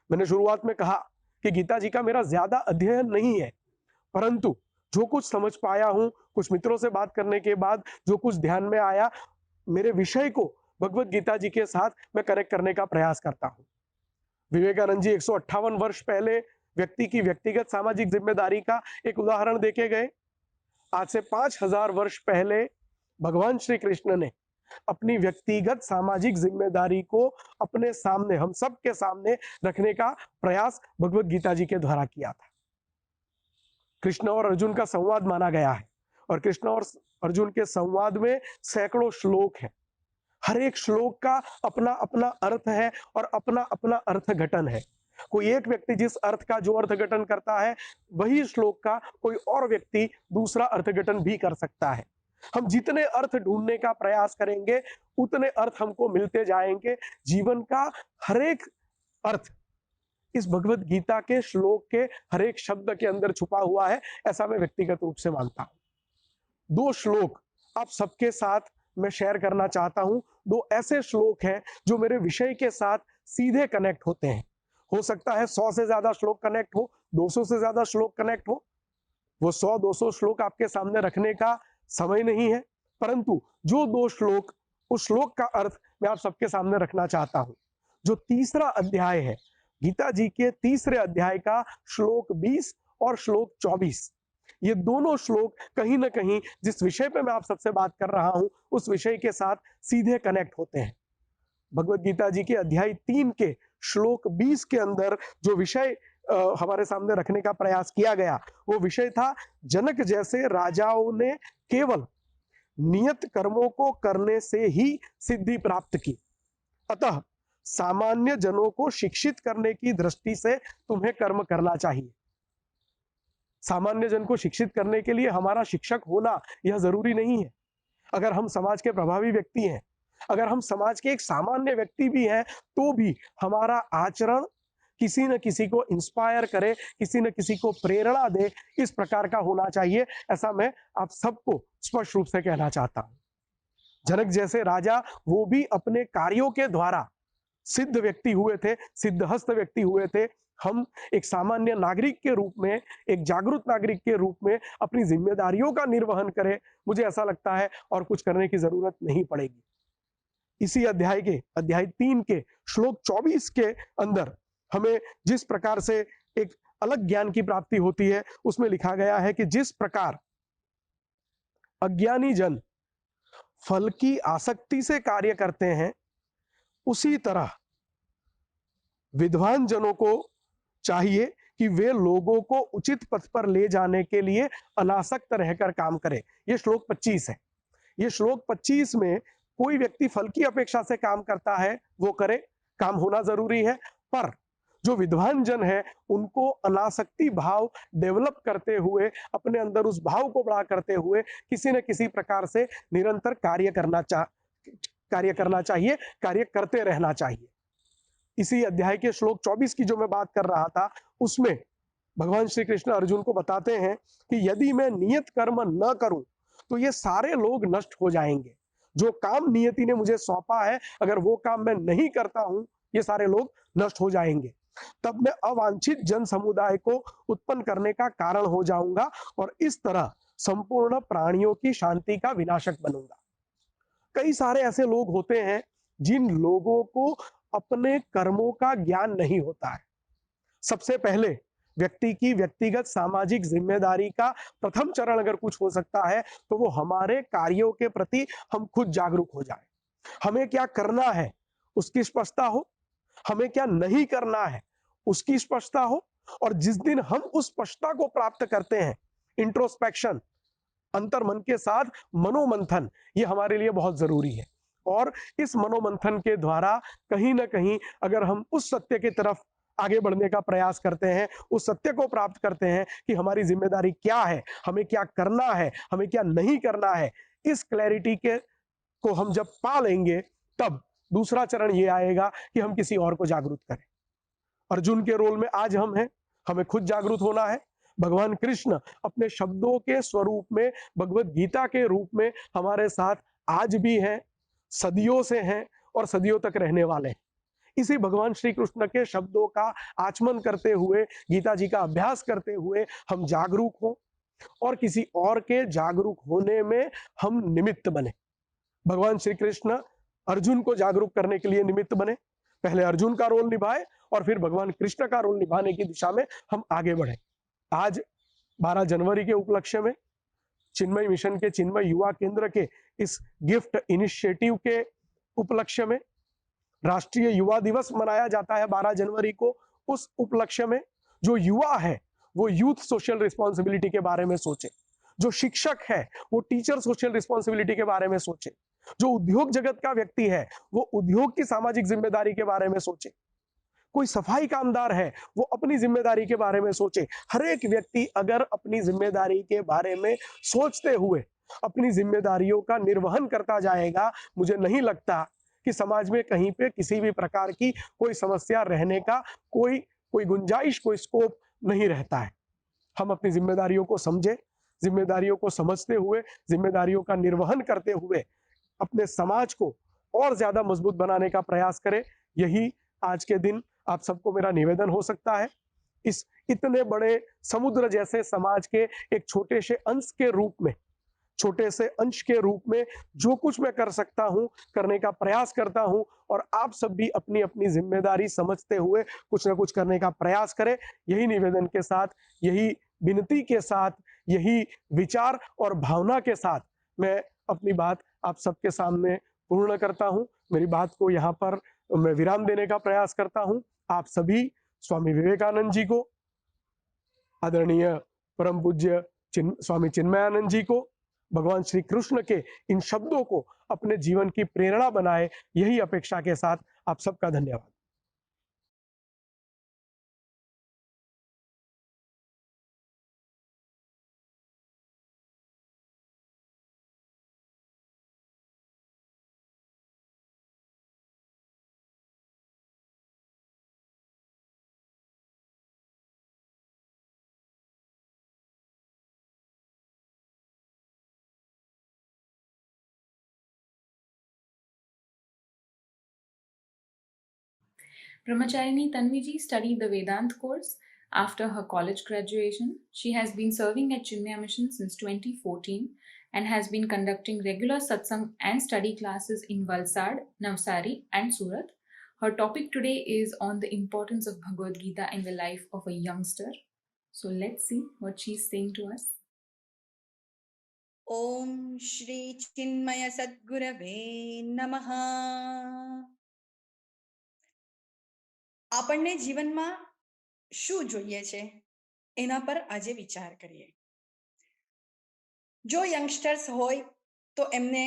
मैंने शुरुआत में कहा कि गीता जी का मेरा ज्यादा अध्ययन नहीं है, परंतु जो कुछ समझ पाया हूं, कुछ मित्रों से बात करने के बाद जो कुछ ध्यान में आया, मेरे विषय को भगवत गीता जी के साथ मैं कनेक्ट करने का प्रयास करता हूं। विवेकानंद जी 158 वर्ष पहले व्यक्ति की व्यक्तिगत सामाजिक जिम्मेदारी का एक उदाहरण देके गए। आज से 5000 वर्ष पहले भगवान श्री कृष्ण ने अपनी व्यक्तिगत सामाजिक जिम्मेदारी को अपने सामने, हम सब के सामने रखने का प्रयास भगवत गीता जी के द्वारा किया था। कृष्ण और अर्जुन का संवाद माना गया है और कृष्ण और अर्जुन के संवाद में सैकड़ों श्लोक हैं। हर एक श्लोक का अपना अपना अर्थ है और अपना अपना अर्थघटन है। कोई एक व्यक्ति जिस अर्थ का जो अर्थघटन करता है, वही श्लोक का कोई और व्यक्ति दूसरा अर्थघटन भी कर सकता है। हम जितने अर्थ ढूंढने का प्रयास करेंगे उतने अर्थ हमको मिलते जाएंगे। जीवन का हर एक अर्थ इस भगवत गीता के श्लोक के हर एक शब्द के अंदर छुपा हुआ है, ऐसा मैं व्यक्तिगत रूप से मानता हूं। 2 श्लोक आप सबके साथ मैं शेयर करना चाहता हूं। 2 ऐसे श्लोक हैं जो मेरे विषय के साथ सीधे कनेक्ट होते हैं। हो सकता है 100 से ज्यादा श्लोक कनेक्ट हो, 200 से ज्यादा श्लोक कनेक्ट हो। वो 100-200 श्लोक आपके सामने रखने का समय नहीं है, परंतु जो 2 श्लोक, उस श्लोक का अर्थ मैं आप सबके सामने रखना चाहता हूं। जो तीसरा अध्याय है, गीता जी के तीसरे अध्याय का श्लोक 20 और श्लोक 24, ये दोनों श्लोक कहीं ना कहीं जिस विषय पे मैं आप सबसे बात कर रहा हूं उस विषय के साथ सीधे कनेक्ट होते हैं। भगवत गीता जी के अध्याय 3 के श्लोक 20 के अंदर जो विषय हमारे सामने रखने का प्रयास किया गया, वो विषय था, जनक जैसे राजाओं ने केवल नियत कर्मों को करने से ही सिद्धि प्राप्त की, अतः सामान्य जनों को शिक्षित करने की दृष्टि से तुम्हें कर्म करना चाहिए। सामान्य जन को शिक्षित करने के लिए हमारा शिक्षक होना यह जरूरी नहीं है। अगर हम समाज के प्रभावी व्यक्ति हैं, अगर हम समाज के एक सामान्य व्यक्ति भी हैं, तो भी हमारा आचरण किसी न किसी को इंस्पायर करे, किसी न किसी को प्रेरणा दे, इस प्रकार का होना चाहिए। ऐसा मैं आप सबको स्पष्ट रूप से कहना चाहता हूं। जनक जैसे राजा वो भी अपने कार्यों के द्वारा सिद्ध व्यक्ति हुए थे, सिद्धहस्त व्यक्ति हुए थे। हम एक सामान्य नागरिक के रूप में, एक जागरूक नागरिक के रूप में अपनी जिम्मेदारियों का निर्वहन करें। मुझे ऐसा लगता है और कुछ करने की जरूरत नहीं पड़ेगी। इसी अध्याय 3 के श्लोक 24 के अंदर हमें जिस प्रकार से एक अलग ज्ञान की प्राप्ति होती है, उसमें लिखा गया है कि जिस प्रकार अज्ञानी जन फल की आसक्ति से कार्य करते हैं, उसी तरह विद्वान जनों को चाहिए कि वे लोगों को उचित पथ पर ले जाने के लिए अनासक्त रहकर काम करें। यह श्लोक 25 है। यह श्लोक 25 में कोई व्यक्ति फल की अपेक्षा से काम करता है, वो करे, काम होना जरूरी है, पर जो विद्वान जन है उनको अनासक्ति भाव डेवलप करते हुए, अपने अंदर उस भाव को बड़ा करते हुए किसी न किसी प्रकार से निरंतर कार्य करना चाहिए, कार्य करते रहना चाहिए। इसी अध्याय के श्लोक 24 की जो मैं बात कर रहा था, उसमें भगवान श्री कृष्ण अर्जुन को बताते हैं कि यदि मैं नियत कर्म न करूं तो ये सारे लोग नष्ट हो जाएंगे। जो काम नियति ने मुझे सौंपा है, अगर वो काम मैं नहीं करता हूं, ये सारे लोग नष्ट हो जाएंगे। तब मैं अवांछित जन समुदाय को उत्पन्न करने का कारण हो जाऊंगा और इस तरह संपूर्ण प्राणियों की शांति का विनाशक बनूंगा। कई सारे ऐसे लोग होते हैं जिन लोगों को अपने कर्मों का ज्ञान नहीं होता है। सबसे पहले व्यक्ति की व्यक्तिगत सामाजिक जिम्मेदारी का प्रथम चरण अगर कुछ हो सकता है तो वो हमारे कार्यों के प्रति हम खुद जागरूक हो जाए। हमें क्या करना है उसकी स्पष्टता हो, हमें क्या नहीं करना है उसकी स्पष्टता हो, और जिस दिन हम उस स्पष्टता को प्राप्त करते हैं, इंट्रोस्पेक्शन, अंतर्मन के साथ मनोमंथन, ये हमारे लिए बहुत जरूरी है। और इस मनोमंथन के द्वारा कहीं ना कहीं अगर हम उस सत्य की तरफ आगे बढ़ने का प्रयास करते हैं, उस सत्य को प्राप्त करते हैं कि हमारी जिम्मेदारी क्या है, हमें क्या करना है, हमें क्या नहीं करना है, इस क्लैरिटी के को हम जब पा लेंगे, तब दूसरा चरण ये आएगा कि हम किसी और को जागरूक करें। अर्जुन के रोल में आज हम हैं, हमें खुद जागरूक होना है। भगवान कृष्ण अपने शब्दों के स्वरूप में, भगवत गीता के रूप में हमारे साथ आज भी हैं, सदियों से हैं और सदियों तक रहने वाले हैं। इसी भगवान श्री कृष्ण के शब्दों का आचमन करते हुए, गीता जी का अभ्यास करते हुए हम जागरूक हों और किसी और के जागरूक होने में हम निमित्त बने। भगवान श्री कृष्ण अर्जुन को जागरूक करने के लिए निमित्त बने, पहले अर्जुन का रोल निभाए और फिर भगवान कृष्ण का रोल निभाने की दिशा में हम आगे बढ़े। आज 12 जनवरी के उपलक्ष्य में चिन्मय मिशन के चिन्मय युवा केंद्र के इस गिफ्ट इनिशिएटिव के उपलक्ष्य में राष्ट्रीय युवा दिवस मनाया जाता है 12 जनवरी को। उस उपलक्ष्य में जो युवा है वो यूथ सोशल रिस्पॉन्सिबिलिटी के बारे में सोचे, जो शिक्षक है वो टीचर सोशल रिस्पॉन्सिबिलिटी के बारे में सोचे, जो उद्योग जगत का व्यक्ति है वो उद्योग की सामाजिक जिम्मेदारी के बारे में सोचे, कोई सफाई कामदार है वो अपनी जिम्मेदारी के बारे में सोचे। हर एक व्यक्ति अगर अपनी जिम्मेदारी के बारे में सोचते हुए अपनी जिम्मेदारियों का निर्वहन करता जाएगा, मुझे नहीं लगता कि समाज में कहीं पे किसी भी प्रकार की कोई समस्या रहने का कोई गुंजाइश, कोई स्कोप नहीं रहता है। हम अपनी जिम्मेदारियों को समझे, जिम्मेदारियों को समझते हुए, जिम्मेदारियों का निर्वहन करते हुए अपने समाज को और ज्यादा मजबूत बनाने का प्रयास करें। यही आज के दिन आप सबको मेरा निवेदन हो सकता है। इस इतने बड़े समुद्र जैसे समाज के एक छोटे से अंश के रूप में, छोटे से अंश के रूप में जो कुछ मैं कर सकता हूं करने का प्रयास करता हूं, और आप सब भी अपनी अपनी जिम्मेदारी समझते हुए कुछ ना कुछ करने का प्रयास करें। यही निवेदन के साथ, यही विनती के साथ, यही विचार और भावना के साथ मैं अपनी बात आप सबके सामने पूर्ण करता हूं। मेरी बात को यहाँ पर मैं विराम देने का प्रयास करता हूं। आप सभी स्वामी विवेकानंद जी को, आदरणीय परम पूज्य स्वामी चिन्मयानंद जी को, भगवान श्री कृष्ण के इन शब्दों को अपने जीवन की प्रेरणा बनाए, यही अपेक्षा के साथ आप सबका धन्यवाद। Brahmacharini Tanviji studied the Vedant course after her college graduation. She has been serving at Chinmaya Mission since 2014 and has been conducting regular satsang and study classes in Valsad, Navsari, and Surat. Her topic today is on the importance of Bhagavad Gita in the life of a youngster. So let's see what she's saying to us. ओम श्री चिन्मय सद्गुरवे नमः. આપણને જીવનમાં શું જોઈએ છે એના પર આજે વિચાર કરીએ. જો યંગસ્ટર્સ હોય તો એમને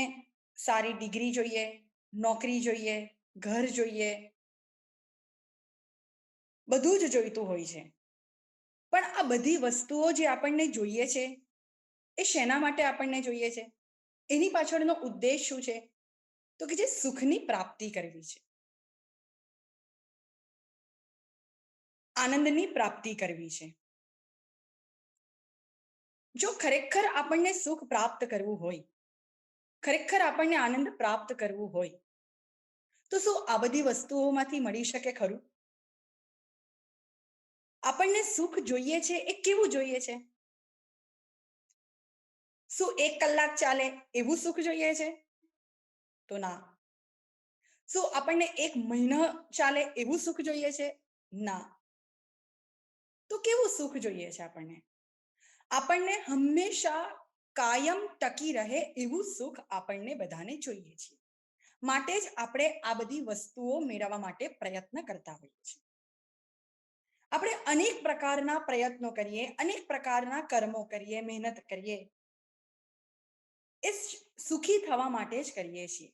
સારી ડિગ્રી જોઈએ, નોકરી જોઈએ, ઘર જોઈએ, બધું જ જોઈતું હોય છે. પણ આ બધી વસ્તુઓ જે આપણને જોઈએ છે એ શેના માટે આપણને જોઈએ છે? એની પાછળનો ઉદ્દેશ શું છે? તો કે જે સુખની પ્રાપ્તિ કરવી છે, આનંદની પ્રાપ્તિ કરવી છે. જો ખરેખર આપણને સુખ પ્રાપ્ત કરવું હોય, ખરેખર આપણને આનંદ પ્રાપ્ત કરવું હોય, તો શું આ બધી વસ્તુઓમાંથી મળી શકે ખરું? આપણને સુખ જોઈએ છે એ કેવું જોઈએ છે? શું 1 કલાક ચાલે એવું સુખ જોઈએ છે? તો ના. શું આપણને 1 મહિનો ચાલે એવું સુખ જોઈએ છે? ના. તો કેવું સુખ જોઈએ છે આપણને? આપણને હંમેશા કાયમ ટકી રહે એવું સુખ આપણને બધાને જોઈએ છે. માટે જ આપણે આ બધી વસ્તુઓ મેળવવા માટે પ્રયત્ન કરતા હોઈએ છીએ. આપણે અનેક પ્રકારના પ્રયત્નો કરીએ, અનેક પ્રકારના કર્મો કરીએ, મહેનત કરીએ, એ સુખી થવા માટે જ કરીએ છીએ.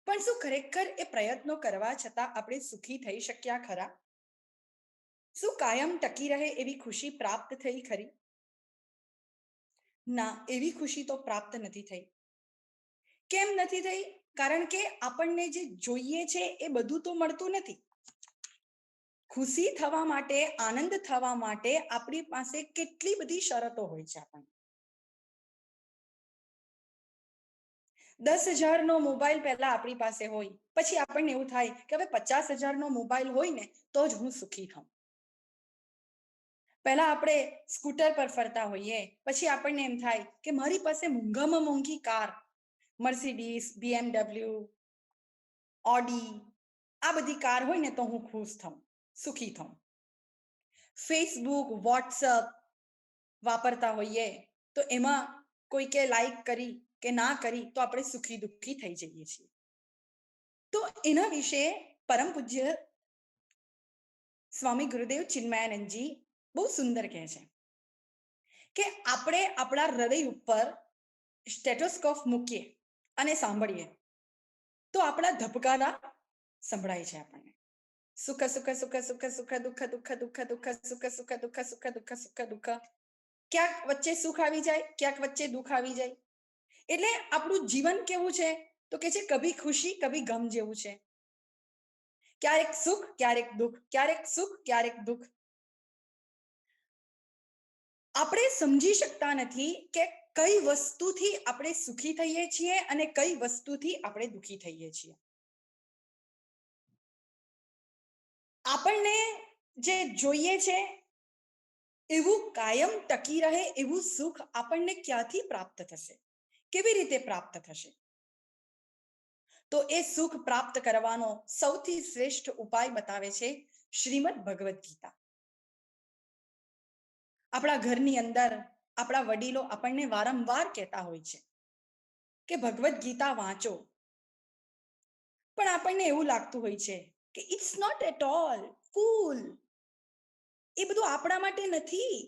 પણ શું ખરેખર એ પ્રયત્નો કરવા છતાં આપણે સુખી થઈ શક્યા ખરા? શું કાયમ ટકી રહે એવી ખુશી પ્રાપ્ત થઈ ખરી? ના, એવી ખુશી તો પ્રાપ્ત નથી થઈ. કેમ નથી થઈ? કારણ કે આપણને જે જોઈએ છે એ બધું તો મળતું નથી. ખુશી થવા માટે, આનંદ થવા માટે આપણી પાસે કેટલી બધી શરતો હોય છે. આપણને 10,000 નો મોબાઈલ પહેલા આપણી પાસે હોય, પછી આપણને એવું થાય કે હવે 50,000 નો મોબાઈલ હોય ને તો જ હું સુખી થાઉં. પહેલા આપણે સ્કૂટર પર ફરતા હોઈએ, પછી આપણને એમ થાય કે મારી પાસે મોંઘામાં મોંઘી કાર, મર્સિડીઝ, BMW, ઓડી, આ બધી કાર હોય ને તો હું ખુશ થાઉં, સુખી થાઉં. ફેસબુક, વોટ્સઅપ વાપરતા હોઈએ તો એમાં કોઈકે લાઈક કરી કે ના કરી તો આપણે સુખી દુઃખી થઈ જઈએ છીએ. તો એના વિશે પરમ પૂજ્ય સ્વામી ગુરુદેવ ચિન્મયાનંદજી બહુ સુંદર કહે છે કે આપણે આપણા હૃદય ઉપર સ્ટેથોસ્કોપ મૂકીએ અને સાંભળીએ તો આપણા ધબકારા સંભળાય છે. આપણને સુખ સુખ સુખ સુખ સુખ દુઃખ દુઃખ દુઃખ દુઃખ સુખ સુખ દુઃખ સુખ દુઃખ સુખ દુઃખ, ક્યાંક વચ્ચે સુખ આવી જાય, ક્યાંક વચ્ચે દુઃખ આવી જાય. એટલે આપણું જીવન કેવું છે? તો કે છે કભી ખુશી કભી ગમ જેવું છે. ક્યારેક સુખ, ક્યારેક દુઃખ, ક્યારેક સુખ, ક્યારેક દુઃખ. આપણે સમજી શકતા નથી કે કઈ વસ્તુથી આપણે સુખી થઈએ છીએ અને કઈ વસ્તુથી આપણે દુઃખી થઈએ છીએ. આપણને જે જોઈએ છે એવું કાયમ ટકી રહે એવું સુખ આપણને ક્યાંથી પ્રાપ્ત થશે? કેવી રીતે પ્રાપ્ત થશે? તો એ સુખ પ્રાપ્ત કરવાનો સૌથી શ્રેષ્ઠ ઉપાય બતાવે છે શ્રીમદ ભગવદ્ ગીતા. આપણા ઘરની અંદર આપણા વડીલો આપણને વારંવાર કહેતા હોય છે કે ભગવદ્ ગીતા વાંચો. પણ આપણને એવું લાગતું હોય છે કે ઇટ્સ નોટ એટ ઓલ કુલ. એ બધું આપણા માટે નથી.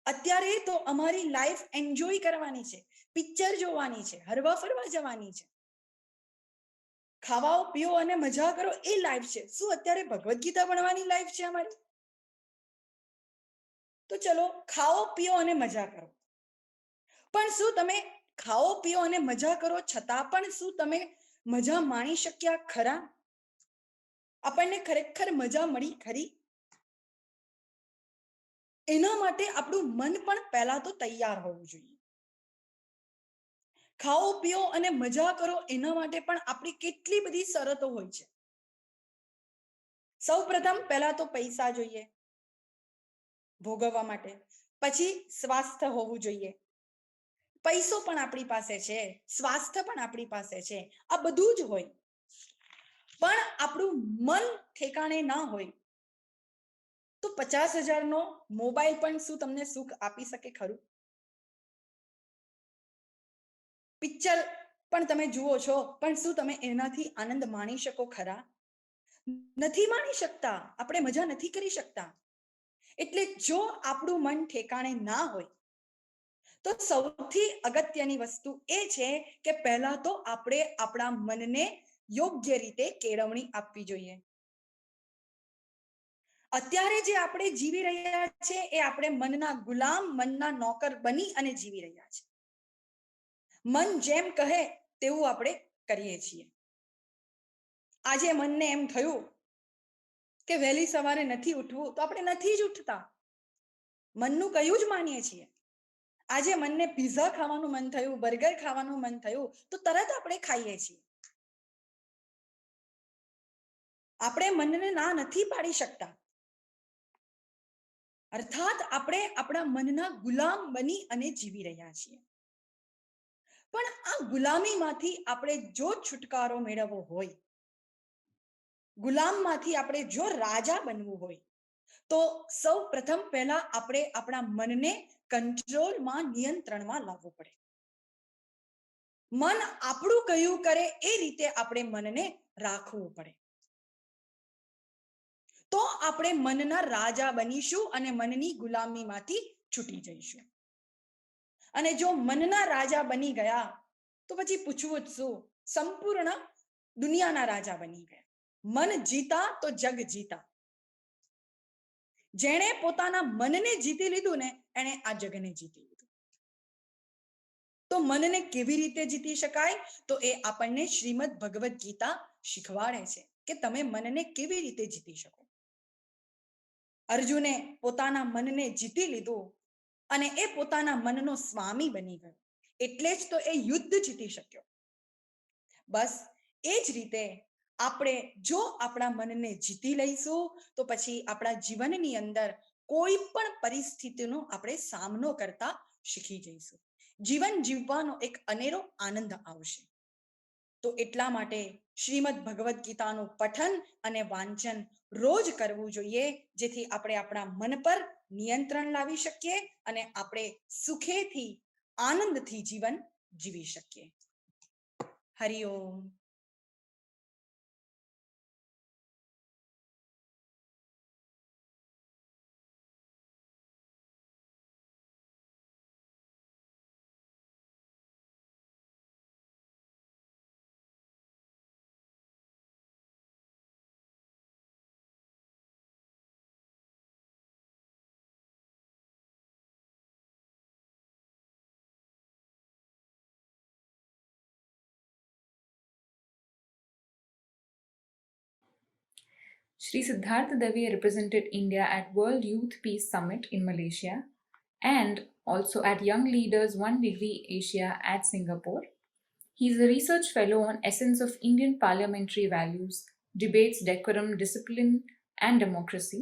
અત્યારે તો અમારી લાઈફ એન્જોય કરવાની છે, પિક્ચર જોવાની છે, હરવા ફરવા જવાની છે, ખાવાઓ પીઓ અને મજા કરો, એ લાઈફ છે. શું અત્યારે ભગવદ્ ગીતા ભણવાની લાઈફ છે અમારી? તો ચલો ખાઓ પીઓ અને મજા કરો. પણ શું તમે ખાઓ પીઓ અને મજા કરો છતાં પણ શું તમે મજા માણી શક્યા ખરા? આપણને ખરેખર મજા મળી ખરી? એના માટે આપણું મન પણ પહેલા તો તૈયાર હોવું જોઈએ. ખાઓ પીઓ અને મજા કરો એના માટે પણ આપણી કેટલી બધી શરતો હોય છે. સૌપ્રથમ પહેલા તો પૈસા જોઈએ ભોગવવા માટે, પછી સ્વાસ્થ્ય હોવું જોઈએ. પૈસો પણ આપણી પાસે છે, સ્વાસ્થ્ય પણ આપણી પાસે છે, આ બધું જ હોય, પણ આપણું મન ઠેકાણે ના હોય તો 50,000 મોબાઈલ પણ શું તમને સુખ આપી શકે ખરું? પિક્ચર પણ તમે જુઓ છો, પણ શું તમે એનાથી આનંદ માણી શકો ખરા? નથી માણી શકતા, આપણે મજા નથી કરી શકતા. એટલે જો આપણું મન ઠેકાણે ના હોય તો સૌથી અગત્યની વસ્તુ એ છે કે પહેલા તો આપણે આપણા મનને યોગ્ય રીતે કેળવણી આપવી જોઈએ. અત્યારે જે આપણે જીવી રહ્યા છે એ આપણે મનના ગુલામ, મનના નોકર બની અને જીવી રહ્યા છે. મન જેમ કહે તેવું આપણે કરીએ છીએ. આજે મનને એમ થયું કે વહેલી સવારે નથી ઉઠવું તો આપણે નથી જ ઉઠતા, મનનું કયું જ માનીએ છીએ. આજે મનને પિઝા ખાવાનું મન થયું, બર્ગર ખાવાનું મન થયું તો તરત આપણે ખાઈએ છીએ. આપણે મનને ના નથી પાડી શકતા, અર્થાત આપણે આપણા મનના ગુલામ બની અને જીવી રહ્યા છીએ. પણ આ ગુલામીમાંથી આપણે જો છુટકારો મેળવવો હોય, ગુલામમાંથી આપણે જો રાજા બનવું હોય, તો સૌ પ્રથમ પહેલા આપણે આપણા મનને કંટ્રોલમાં, નિયંત્રણમાં લાવવું પડે. મન આપણું કહ્યું કરે એ રીતે આપણે મનને રાખવું પડે. તો આપણે મનના રાજા બનીશું અને મનની ગુલામીમાંથી છૂટી જઈશું. અને જો મનના રાજા બની ગયા તો પછી પૂછવું જ શું, સંપૂર્ણ દુનિયાના રાજા બની ગયા. મન જીતા તો જગ જીતા. જેણે પોતાના મનને જીતી લીધું ને એણે આ જગને જીતી લીધું. તો મનને કેવી રીતે જીતી શકાય? તો એ આપણને શ્રીમદ ભગવદ્ ગીતા શીખવાડે છે કે તમે મનને કેવી રીતે જીતી શકો. અર્જુને પોતાના મનને જીતી લીધું અને એ પોતાના મનનો સ્વામી બની ગયો, એટલે જ તો એ યુદ્ધ જીતી શક્યો. બસ એ જ રીતે આપણે જો આપણા મનને જીતી લઈશું તો પછી આપણા જીવનની અંદર કોઈ પણ પરિસ્થિતિનો આપણે સામનો કરતા શીખી જઈશું. જીવન જીવવાનો એક અનેરો આનંદ આવશે. તો એટલા માટે શ્રીમદ ભગવદ્ ગીતાનું પઠન અને વાંચન રોજ કરવું જોઈએ, જેથી આપણે આપણા મન પર નિયંત્રણ લાવી શકીએ અને આપણે સુખેથી, આનંદથી જીવન જીવી શકીએ. હરિ ઓમ. Sri Siddhartha Devi represented India at World Youth Peace Summit in Malaysia and also at Young Leaders 1 Degree Asia at Singapore. He is a research fellow on essence of Indian parliamentary values, debates, decorum, discipline, and democracy.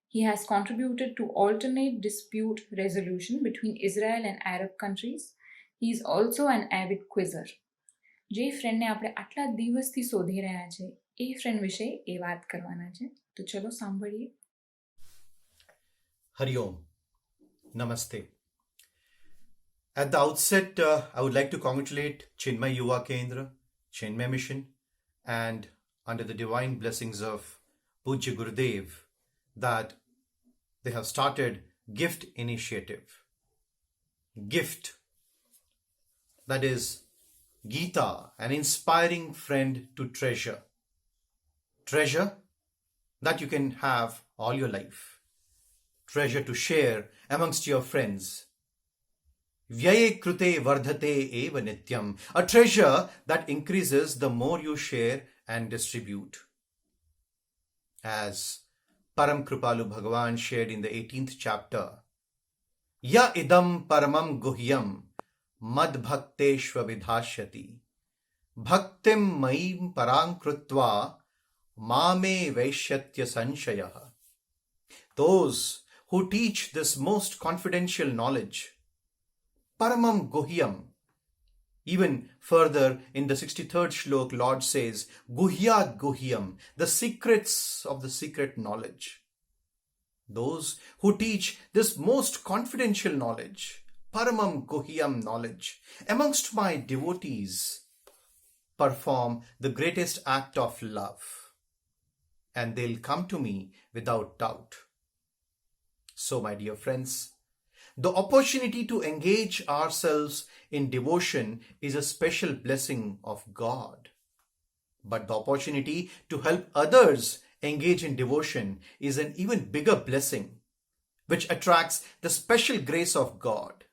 He has contributed to alternate dispute resolution between Israel and Arab countries. He is also an avid quizzer. જે ફ્રેન્ડને આપણે આટલા દિવસથી શોધી રહ્યા છે એ friend વિશે એ વાત કરવાના છે, તો ચલો સાંભળીએ. હરિઓમ, નમસ્તે. At the outset, I would like to congratulate Chinmay Yuva Kendra, Chinmay Mission, and under the divine blessings of Pujya Gurudev, that they have started GIFT initiative. GIFT, that is Gita, an inspiring friend to treasure. Treasure that you can have all your life. Treasure to share amongst your friends. Vyaye krute vardhate eva nityam. A treasure that increases the more you share and distribute. As Param Kripalu Bhagavan shared in the 18th chapter, Ya idam paramam guhyam mad bhakteshva vidhashyati bhaktim maim parankrutva mame vaishyatya sanshayah. Those who teach this most confidential knowledge, paramam guhyam. Even further in the 63rd shlok, Lord says, guhyat guhyam, the secrets of the secret knowledge. Those who teach this most confidential knowledge, paramam guhyam knowledge, amongst my devotees, perform the greatest act of love, and they'll come to me without doubt. So, my dear friends, the opportunity to engage ourselves in devotion is a special blessing of God. But the opportunity to help others engage in devotion is an even bigger blessing, which attracts the special grace of God.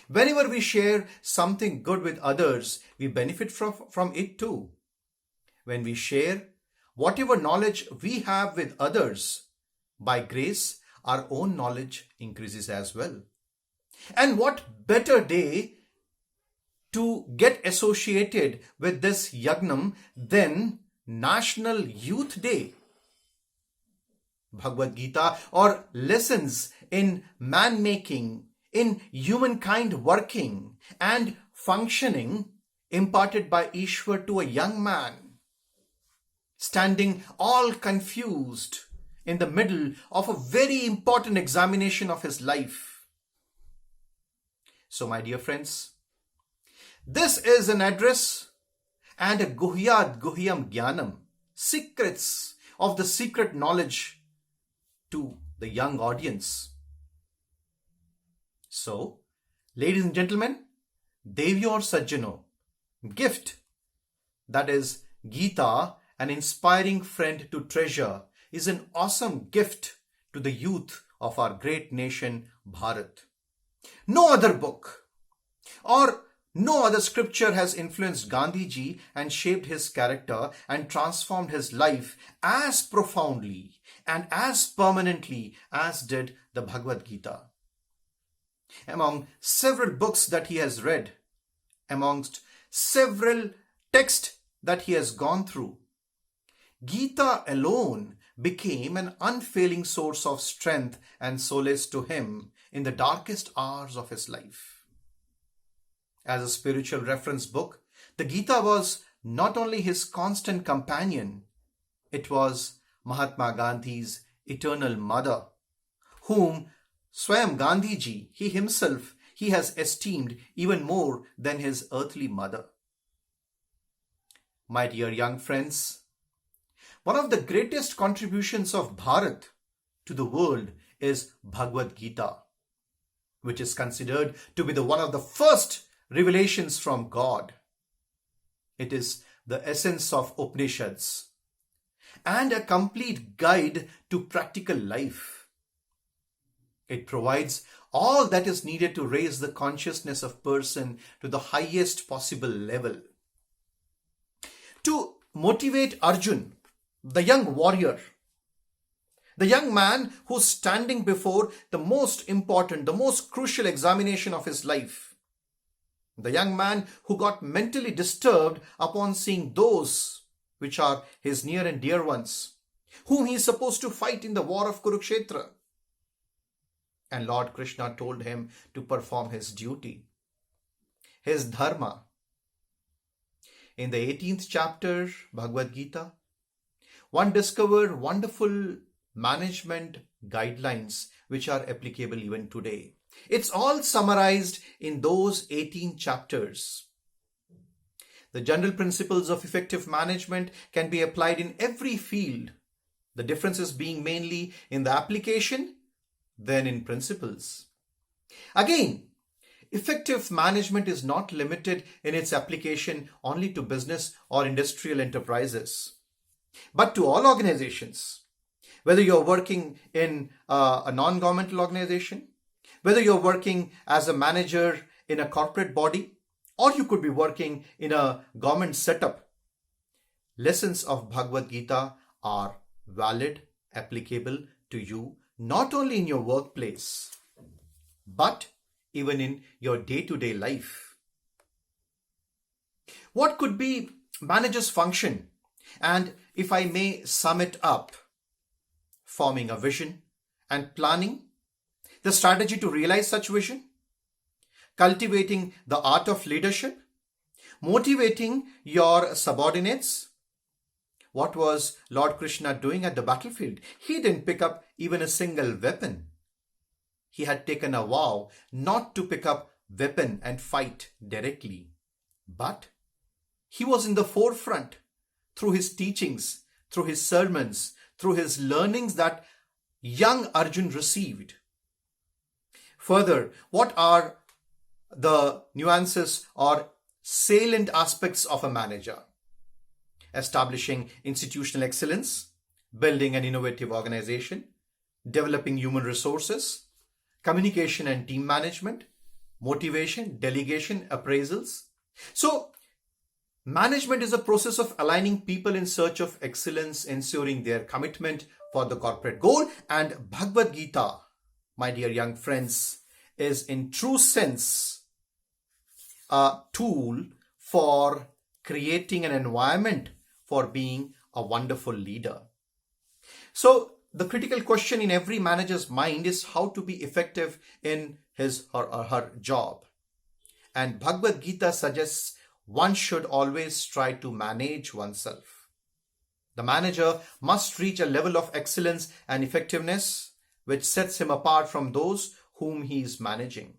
Whenever we share something good with others, we benefit from it too. When we share whatever knowledge we have with others, by grace, our own knowledge increases as well. And what better day to get associated with this yagnam than National Youth Day? Bhagavad Gita, or lessons in man-making, in humankind working and functioning, imparted by Ishwar to a young man, standing all confused in the middle of a very important examination of his life. So, my dear friends, this is an address and a guhyat guhyam jnanam, secrets of the secret knowledge, to the young audience. So, ladies and gentlemen, Devyo Sajjano, gift, that is Gita, an inspiring friend to treasure, is an awesome gift to the youth of our great nation, Bharat. No other book or no other scripture has influenced Gandhiji and shaped his character and transformed his life as profoundly and as permanently as did the Bhagavad Gita. Among several books that he has read, amongst several texts that he has gone through, Gita alone became an unfailing source of strength and solace to him in the darkest hours of his life. As a spiritual reference book, the Gita was not only his constant companion, it was Mahatma Gandhi's eternal mother, whom Swayam Gandhiji, he has esteemed even more than his earthly mother. My dear young friends, one of the greatest contributions of Bharat to the world is Bhagavad Gita, which is considered to be one of the first revelations from God. It is the essence of Upanishads and a complete guide to practical life. It provides all that is needed to raise the consciousness of person to the highest possible level. To motivate Arjun, the young warrior, the young man who's standing before the most important, the most crucial examination of his life, the young man who got mentally disturbed upon seeing those which are his near and dear ones, whom he is supposed to fight in the war of Kurukshetra. And Lord Krishna told him to perform his duty, his dharma. In the 18th chapter, Bhagavad Gita, one discovered wonderful management guidelines which are applicable even today. It's all summarized in those 18 chapters. The general principles of effective management can be applied in every field, the differences being mainly in the application than in principles. Again, effective management is not limited in its application only to business or industrial enterprises, but to all organizations. Whether you're working in a non-governmental organization, whether you're working as a manager in a corporate body, or you could be working in a government setup, lessons of Bhagavad Gita are valid, applicable to you, not only in your workplace, but even in your day-to-day life. What could be manager's function And if I may sum it up, forming a vision and planning the strategy to realize such vision, cultivating the art of leadership, motivating your subordinates. What was Lord Krishna doing at the battlefield? He didn't pick up even a single weapon. He had taken a vow not to pick up weapon and fight directly. But he was in the forefront through his teachings, through his sermons, through his learnings that young Arjun received. Further, what are the nuances or salient aspects of a manager? Establishing institutional excellence, building an innovative organization, developing human resources, communication and team management, motivation, delegation, appraisals. So, management is a process of aligning people in search of excellence, ensuring their commitment for the corporate goal. And Bhagavad Gita, my dear young friends, is in true sense a tool for creating an environment for being a wonderful leader. So the critical question in every manager's mind is how to be effective in his or her job. And Bhagavad Gita suggests one should always try to manage oneself. The manager must reach a level of excellence and effectiveness which sets him apart from those whom he is managing.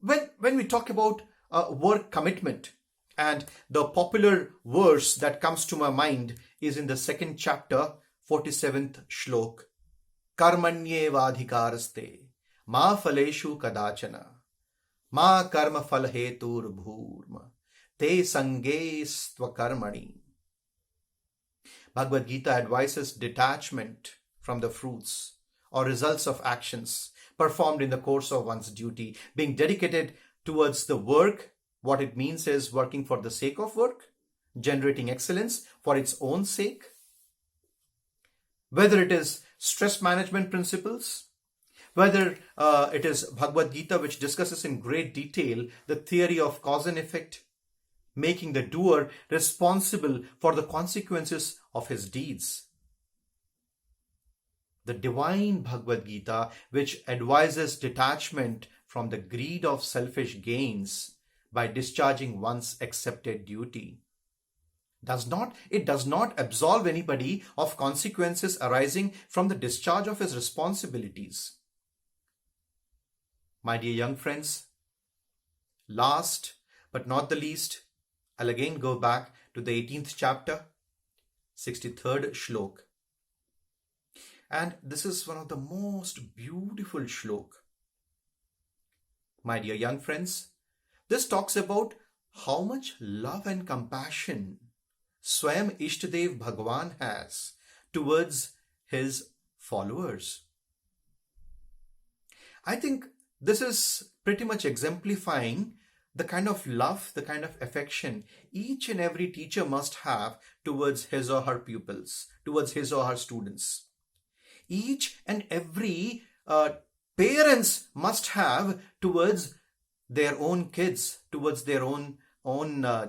When we talk about work commitment, and the popular verse that comes to my mind is in the second chapter, 47th shlok. Karmanyevadhikaraste ma phaleshu kadachana ma karma phalhetur bhurma te sangestva karmani. Bhagavad Gita advises detachment from the fruits or results of actions performed in the course of one's duty, being dedicated towards the work. What it means is working for the sake of work, generating excellence for its own sake. Whether it is stress management principles, whether it is Bhagavad Gita, which discusses in great detail the theory of cause and effect, making the doer responsible for the consequences of his deeds. The divine Bhagavad Gita, which advises detachment from the greed of selfish gains by discharging one's accepted duty. It does not absolve anybody of consequences arising from the discharge of his responsibilities. My dear young friends, last but not the least, I'll again go back to the 18th chapter, 63rd shlok. And this is one of the most beautiful shlok. My dear young friends, this talks about how much love and compassion Swayam Ishtadev Bhagwan has towards his followers. I think this is pretty much exemplifying the kind of love, the kind of affection each and every teacher must have towards his or her pupils, towards his or her students. Each and every parents must have towards their own kids, towards their own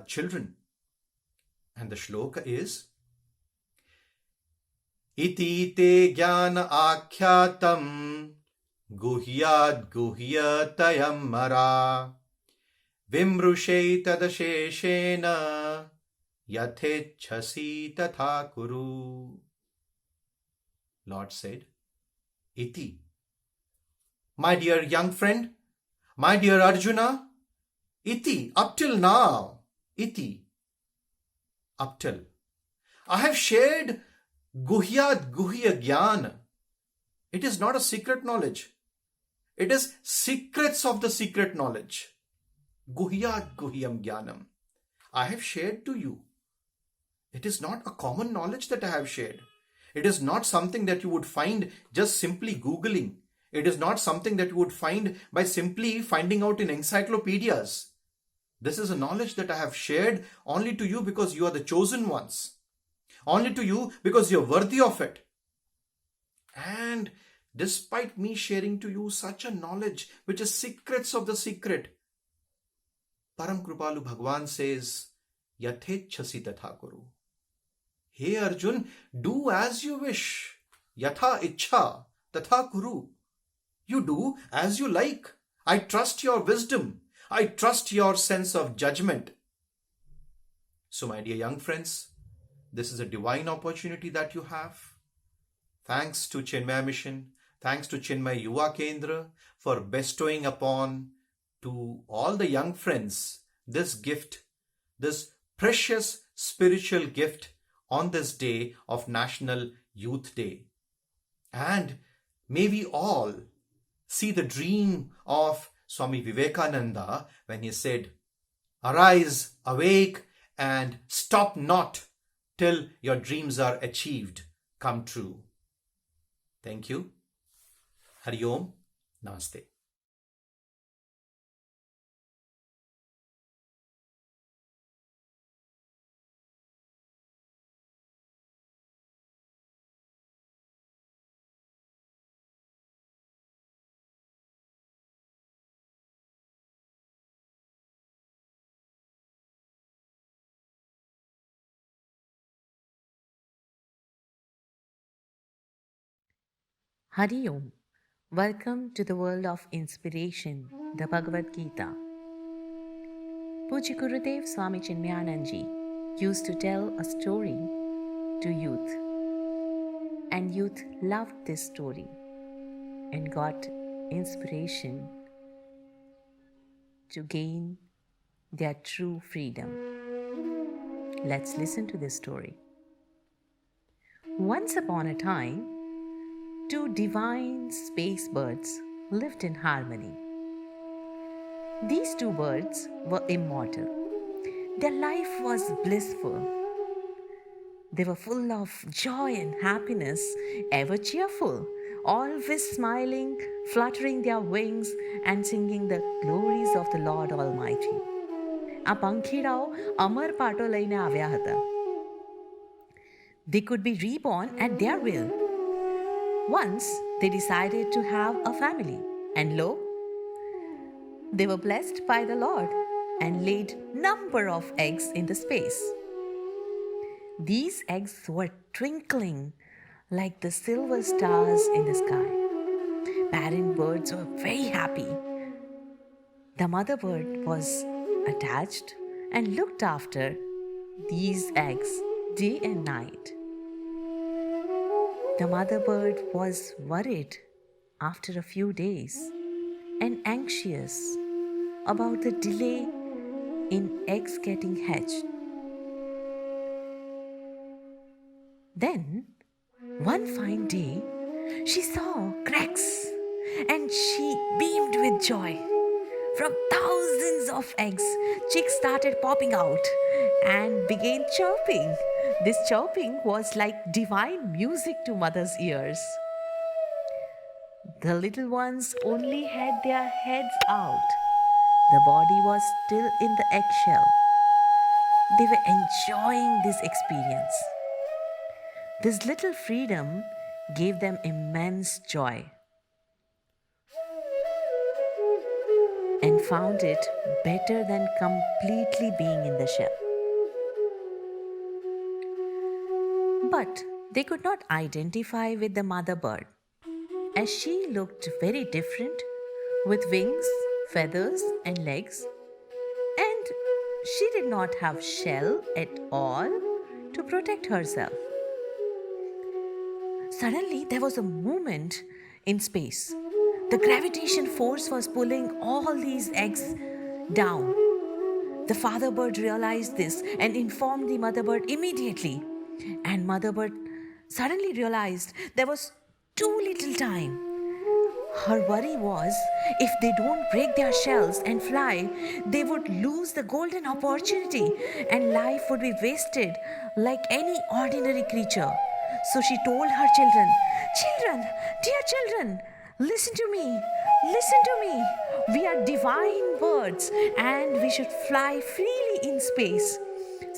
children. And the shloka is Iti te jnana akyatam guhyad guhyatayam mara vimrushe tadasheshena yathechasi tatha kuru. Lord said, Iti. My dear young friend, my dear Arjuna, Iti, up till now, Iti, up till. I have shared Guhyat Guhya Gyan. It is not a secret knowledge. It is secrets of the secret knowledge. Guhyat Guhyam Gyanam. I have shared to you. It is not a common knowledge that I have shared. It is not something that you would find just simply Googling. It is not something that you would find by simply finding out in encyclopedias. This is a knowledge that I have shared only to you because you are the chosen ones. Only to you because you are worthy of it. And despite me sharing to you such a knowledge which is secrets of the secret, Param Kripalu Bhagwan says, Yathechasi tatha kuru. Hey Arjun, do as you wish. Yatha ichha, tatha kuru. You do as you like. I trust your wisdom. I trust your sense of judgment. So, my dear young friends, this is a divine opportunity that you have. Thanks to Chinmaya Mission, thanks to Chinmaya Yuva Kendra for bestowing upon to all the young friends this gift, this precious spiritual gift on this day of National Youth Day. And may we all see the dream of Swami Vivekananda when he said, "Arise, awake, and stop not till your dreams are achieved, come true." Thank you. Hari Om. Namaste. Hari Om. Welcome to the world of inspiration, the Bhagavad Gita. Puji Gurudev Swami Chinmayanand used to tell a story to youth, and youth loved this story and got inspiration to gain their true freedom. Let's listen to this story. Once upon a time, two divine space birds lived in harmony. These two birds were immortal. Their life was blissful. They were full of joy and happiness, ever cheerful, always smiling, fluttering their wings and singing the glories of the Lord Almighty. આ પંખીડાઓ અમર પાટો લઈને આવ્યા હતા. They could be reborn at their will. Once they decided to have a family, and lo, they were blessed by the Lord and laid number of eggs in the space. These eggs were twinkling like the silver stars in the sky. Parent birds were very happy. The mother bird was attached and looked after these eggs day and night. The mother bird was worried after a few days and anxious about the delay in eggs getting hatched. Then, one fine day, she saw cracks and she beamed with joy. From thousands of eggs, chicks started popping out and began chirping. This chirping was like divine music to mother's ears. The little ones only had their heads out. The body was still in the eggshell. They were enjoying this experience. This little freedom gave them immense joy and found it better than completely being in the shell. But they could not identify with the mother bird, as she looked very different with wings, feathers, and legs, and she did not have shell at all to protect herself. Suddenly, there was a movement in space. The gravitation force was pulling all these eggs down. The father bird realized this and informed the mother bird immediately. And mother bird suddenly realized there was too little time. Her worry was if they don't break their shells and fly, they would lose the golden opportunity and life would be wasted like any ordinary creature. So she told her children, "Children, dear children, listen to me, listen to me. We are divine birds and we should fly freely in space,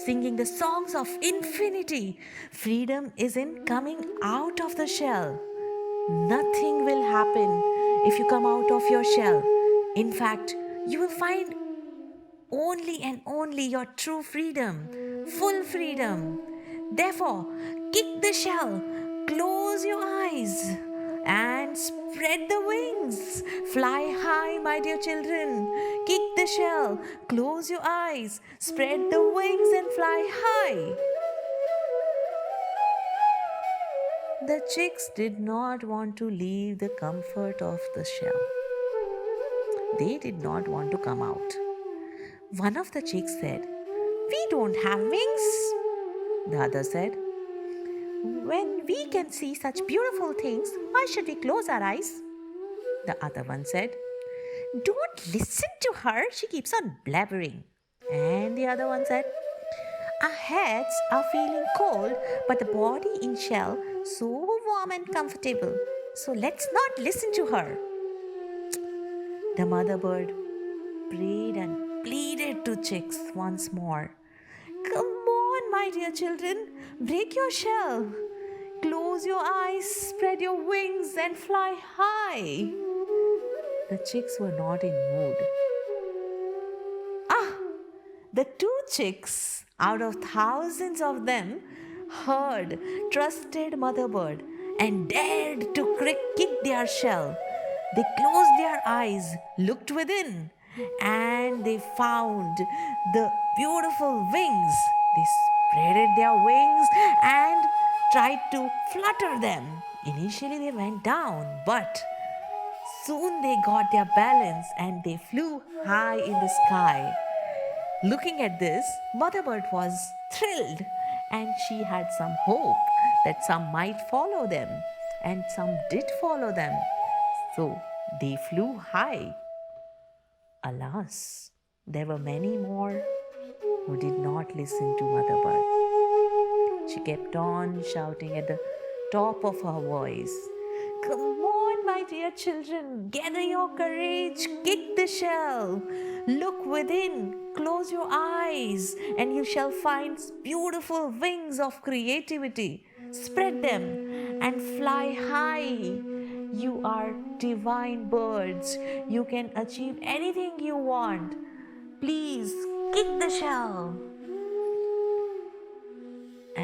singing the songs of infinity. Freedom is in coming out of the shell. Nothing will happen if you come out of your shell. In fact, you will find only and only your true freedom, full freedom. Therefore, kick the shell, close your eyes, and spread the wings. Fly high, my dear children. Kick the shell, close your eyes, spread the wings, and fly high. The chicks did not want to leave the comfort of the shell. They did not want to come out. One of the chicks said, "We don't have wings." The other said, "When we can see such beautiful things, why should we close our eyes?" The other one said, "Don't listen to her, she keeps on blabbering." And the other one said, "Our heads are feeling cold, but the body in shell so warm and comfortable. So let's not listen to her." The mother bird prayed and pleaded to chicks once more. "Come on, my dear children, break your shell. Close your eyes, spread your wings, and fly high." The chicks were not in mood. The two chicks, out of thousands of them, heard trusted mother bird and dared to kick their shell. They closed their eyes, looked within, and they found the beautiful wings. They spreaded their wings and tried to flutter them. Initially they went down, but soon they got their balance and they flew high in the sky. Looking at this, Mother Bird was thrilled, and she had some hope that some might follow them, and some did follow them. So they flew high. Alas, there were many more who did not listen to Mother Bird. She kept on shouting at the top of her voice, "Come on, my dear children, gather your courage, kick the shell, look within, close your eyes, and you shall find beautiful wings of creativity. Spread them and fly high. You are divine birds. You can achieve anything you want. Please kick the shell."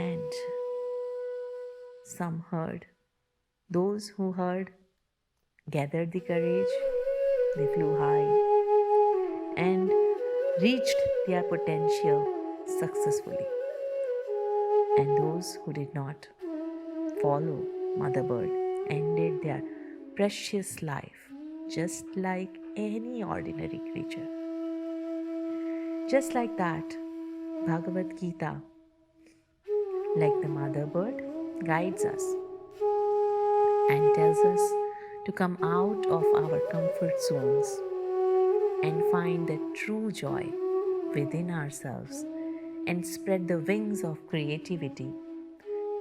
And some heard. Those who heard gathered the courage. They flew high and reached their potential successfully. And those who did not follow Mother Bird ended their precious life just like any ordinary creature. Just like that, Bhagavad Gita, like the Mother Bird, guides us and tells us to come out of our comfort zones and find the true joy within ourselves and spread the wings of creativity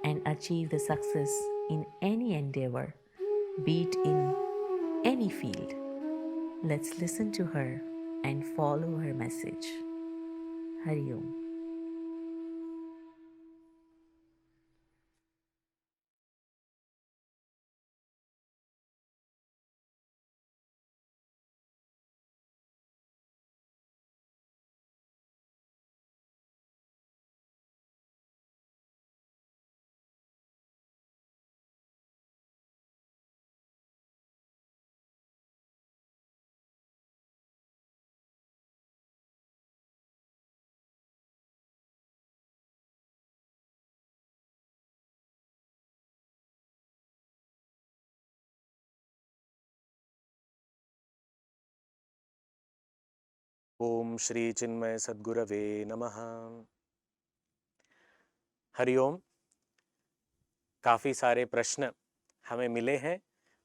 and achieve the success in any endeavor, be it in any field. Let's listen to her and follow her message. Hari Om. ओम श्री चिन्मय सद्गुरवे नमः। हरिओम। काफ़ी सारे प्रश्न हमें मिले हैं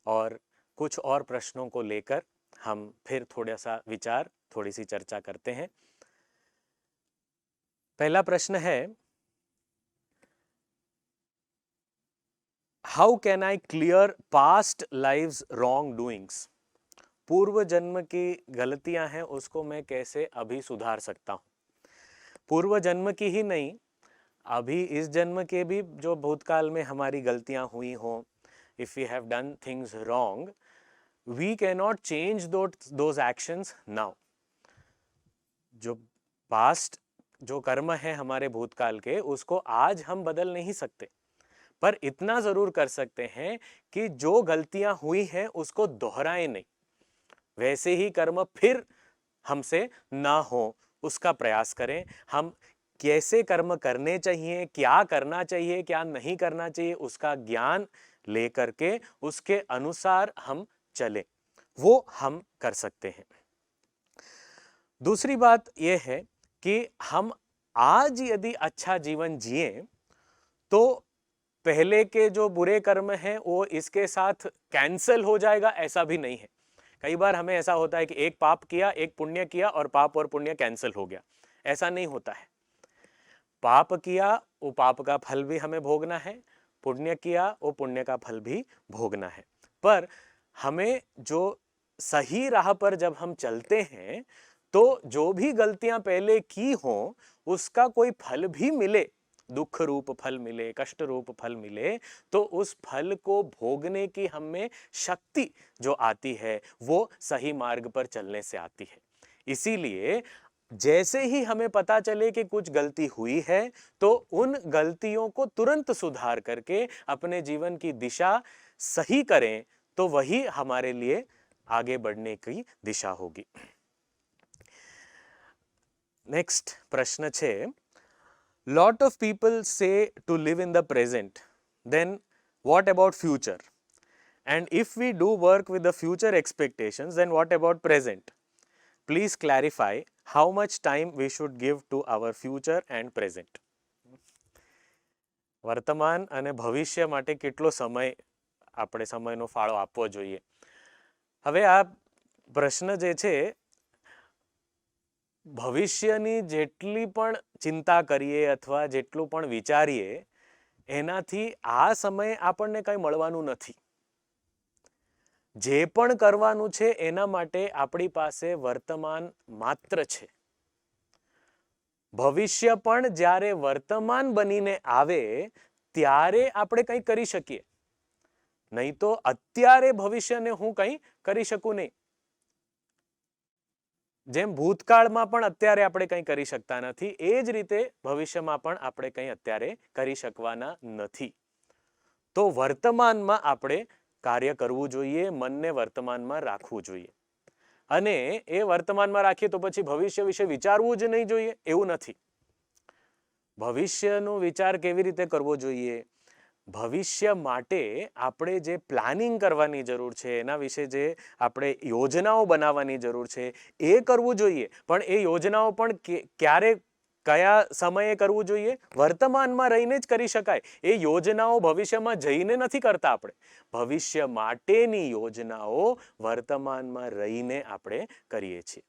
और कुछ और प्रश्नों को लेकर हम फिर थोड़ा सा विचार, थोड़ी सी चर्चा करते हैं। पहला प्रश्न है, how can I clear past lives wrong doings? पूर्व जन्म की गलतियां हैं, उसको मैं कैसे अभी सुधार सकता हूं? पूर्व जन्म की ही नहीं, अभी इस जन्म के भी जो भूतकाल में हमारी गलतियां हुई हों, if we have done things wrong, we can not change those actions now. जो पास्ट जो कर्म है हमारे भूतकाल के, उसको आज हम बदल नहीं सकते, पर इतना जरूर कर सकते हैं कि जो गलतियां हुई हैं उसको दोहराएं नहीं, वैसे ही कर्म फिर हमसे ना हो उसका प्रयास करें। हम कैसे कर्म करने चाहिए, क्या करना चाहिए, क्या नहीं करना चाहिए, उसका ज्ञान लेकर के उसके अनुसार हम चलें, वो हम कर सकते हैं। दूसरी बात यह है कि हम आज यदि अच्छा जीवन जिए तो पहले के जो बुरे कर्म हैं वो इसके साथ कैंसल हो जाएगा, ऐसा भी नहीं है। कई बार हमें ऐसा होता है कि एक पाप किया, एक पुण्य किया और पाप और पुण्य कैंसिल हो गया। ऐसा नहीं होता है। पाप किया वो पाप का फल भी हमें भोगना है, पुण्य किया वो पुण्य का फल भी भोगना है। पर हमें जो सही राह पर जब हम चलते हैं तो जो भी गलतियां पहले की हो उसका कोई फल भी मिले, दुख रूप फल मिले, कष्ट रूप फल मिले, तो उस फल को भोगने की हमें शक्ति जो आती है वो सही मार्ग पर चलने से आती है। इसीलिए जैसे ही हमें पता चले कि कुछ गलती हुई है तो उन गलतियों को तुरंत सुधार करके अपने जीवन की दिशा सही करें, तो वही हमारे लिए आगे बढ़ने की दिशा होगी। नेक्स्ट प्रश्न 6, lot of people say to live in the present, then what about future? And if we do work with the future expectations, then what about present? Please clarify how much time we should give to our future and present. વર્તમાન અને ભવિષ્ય માટે કેટલો સમય આપણે સમયનો ફાળો આપવો જોઈએ? હવે આ પ્રશ્ન જે છે, ભવિષ્યની જેટલી પણ ચિંતા કરીએ અથવા જેટલું પણ વિચારીએ એનાથી આ સમય આપણને કંઈ મળવાનું નથી. જે પણ કરવાનું છે એના માટે આપણી પાસે વર્તમાન માત્ર છે. ભવિષ્ય પણ જ્યારે વર્તમાન બનીને આવે ત્યારે આપણે કંઈ કરી શકીએ, નહીં તો અત્યારે ભવિષ્યને હું કંઈ કરી શકું નહીં. જેમ ભૂતકાળમાં પણ અત્યારે આપણે કંઈ કરી શકતા નથી, એ જ રીતે ભવિષ્યમાં પણ આપણે કંઈ અત્યારે કરી શકવાના નથી. તો વર્તમાનમાં આપણે કાર્ય કરવું જોઈએ, મનને વર્તમાનમાં રાખવું જોઈએ. અને એ વર્તમાનમાં રાખીએ તો પછી ભવિષ્ય વિશે વિચારવું જ નહીં જોઈએ એવું નથી. ભવિષ્યનો વિચાર કેવી રીતે કરવો જોઈએ? ભવિષ્ય માટે આપણે જે પ્લાનિંગ કરવાની જરૂર છે, એના વિશે જે આપણે યોજનાઓ બનાવવાની જરૂર છે એ કરવું જોઈએ. પણ એ યોજનાઓ પણ ક્યારે, કયા સમયે કરવું જોઈએ? વર્તમાનમાં રહીને જ કરી શકાય. એ યોજનાઓ ભવિષ્યમાં જઈને નથી કરતા આપણે. ભવિષ્ય માટેની યોજનાઓ વર્તમાનમાં રહીને આપણે કરીએ છીએ.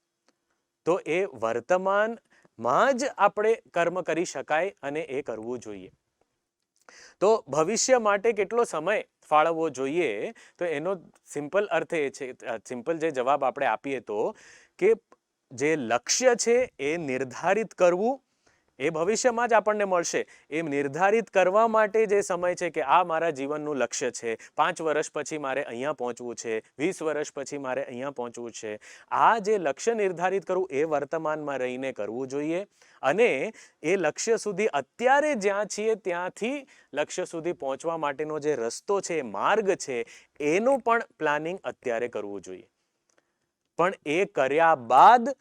તો એ વર્તમાનમાં જ આપણે કર્મ કરી શકાય અને એ કરવું જોઈએ. તો ભવિષ્ય માટે કેટલો સમય ફાળવવો જોઈએ? તો એનો સિમ્પલ અર્થ એ છે, સિમ્પલ જે જવાબ આપણે આપીએ તો કે જે લક્ષ્ય છે એ નિર્ધારિત કરવું એ ભવિષ્યમાં જ આપણને મળશે. એમ નિર્ધારિત કરવા માટે જે સમય છે કે આ મારા જીવનનું લક્ષ્ય છે, 5 વર્ષ પછી મારે અહીંયા પહોંચવું છે, 20 વર્ષ પછી મારે અહીંયા પહોંચવું છે, આ જે લક્ષ્ય નિર્ધારિત કરવું એ વર્તમાનમાં રહીને કરવું જોઈએ. અને એ લક્ષ્ય સુધી અત્યારે જ્યાં છીએ ત્યાંથી લક્ષ્ય સુધી પહોંચવા માટેનો જે રસ્તો છે, માર્ગ છે, એનું પણ પ્લાનિંગ અત્યારે કરવું જોઈએ. પણ એ કર્યા બાદ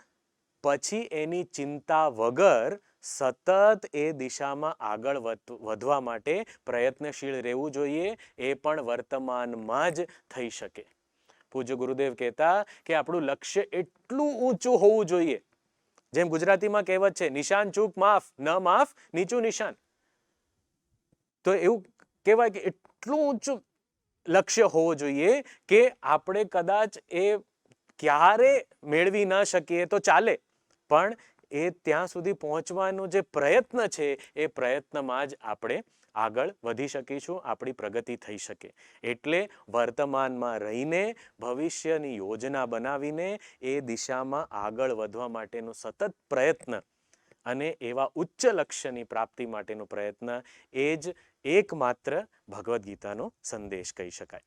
પછી એની ચિંતા વગર સતત એ દિશામાં આગળ વધવા માટે પ્રયત્નશીલ રહેવું જોઈએ. એ પણ વર્તમાનમાં જ થઈ શકે. પૂજ્ય ગુરુદેવ કહેતા કે આપણું લક્ષ્ય એટલું ઊંચું હોવું જોઈએ, જેમ ગુજરાતીમાં કહેવત છે, નિશાન ચૂક માફ, ન માફ નીચું નિશાન. તો એવું કહેવાય કે એટલું ઊંચું લક્ષ્ય હોવું જોઈએ કે આપણે કદાચ એ ક્યારે મેળવી ન શકીએ તો ચાલે, પણ એ ત્યાં સુધી પહોંચવાનો જે પ્રયત્ન છે એ પ્રયત્નમાં જ આપણે આગળ વધી શકીશું, આપણી પ્રગતિ થઈ શકે. એટલે વર્તમાનમાં રહીને ભવિષ્યની યોજના બનાવીને એ દિશામાં આગળ વધવા માટેનો સતત પ્રયત્ન અને એવા ઉચ્ચ લક્ષ્યની પ્રાપ્તિ માટેનો પ્રયત્ન એ જ એકમાત્ર ભગવદ્ ગીતાનો સંદેશ કહી શકાય.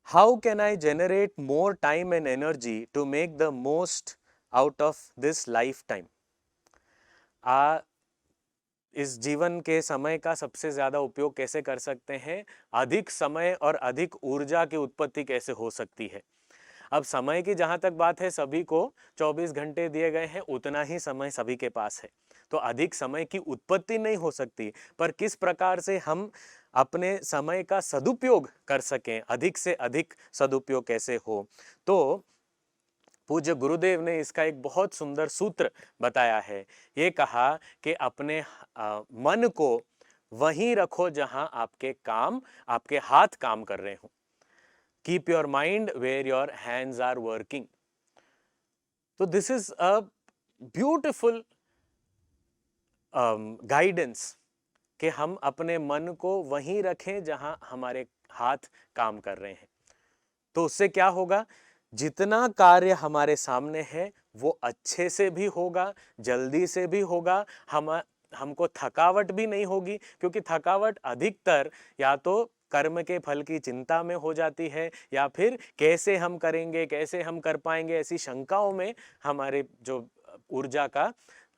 How can I generate more time and energy to make the most out of this lifetime? इस जीवन के समय का सबसे ज्यादा उपयोग कैसे कर सकते हैं, अधिक समय और अधिक ऊर्जा की उत्पत्ति कैसे हो सकती है। अब समय की जहां तक बात है, सभी को 24 घंटे दिए गए हैं, उतना ही समय सभी के पास है, तो अधिक समय की उत्पत्ति नहीं हो सकती, पर किस प्रकार से हम अपने समय का सदुपयोग कर सकें, अधिक से अधिक सदुपयोग कैसे हो, तो पूज्य गुरुदेव ने इसका एक बहुत सुंदर सूत्र बताया है। ये कहा कि अपने मन को वहीं रखो जहां आपके हाथ काम कर रहे हो। Keep your mind where your hands are working. तो this is a beautiful guidance कि हम अपने मन को वहीं रखें जहां हमारे हाथ काम कर रहे हैं। तो उससे क्या होगा, जितना कार्य हमारे सामने है वो अच्छे से भी होगा, जल्दी से भी होगा, हमको थकावट भी नहीं होगी, क्योंकि थकावट अधिकतर या तो कर्म के फल की चिंता में हो जाती है, या फिर कैसे हम करेंगे, कैसे हम कर पाएंगे, ऐसी शंकाओं में हमारे जो ऊर्जा का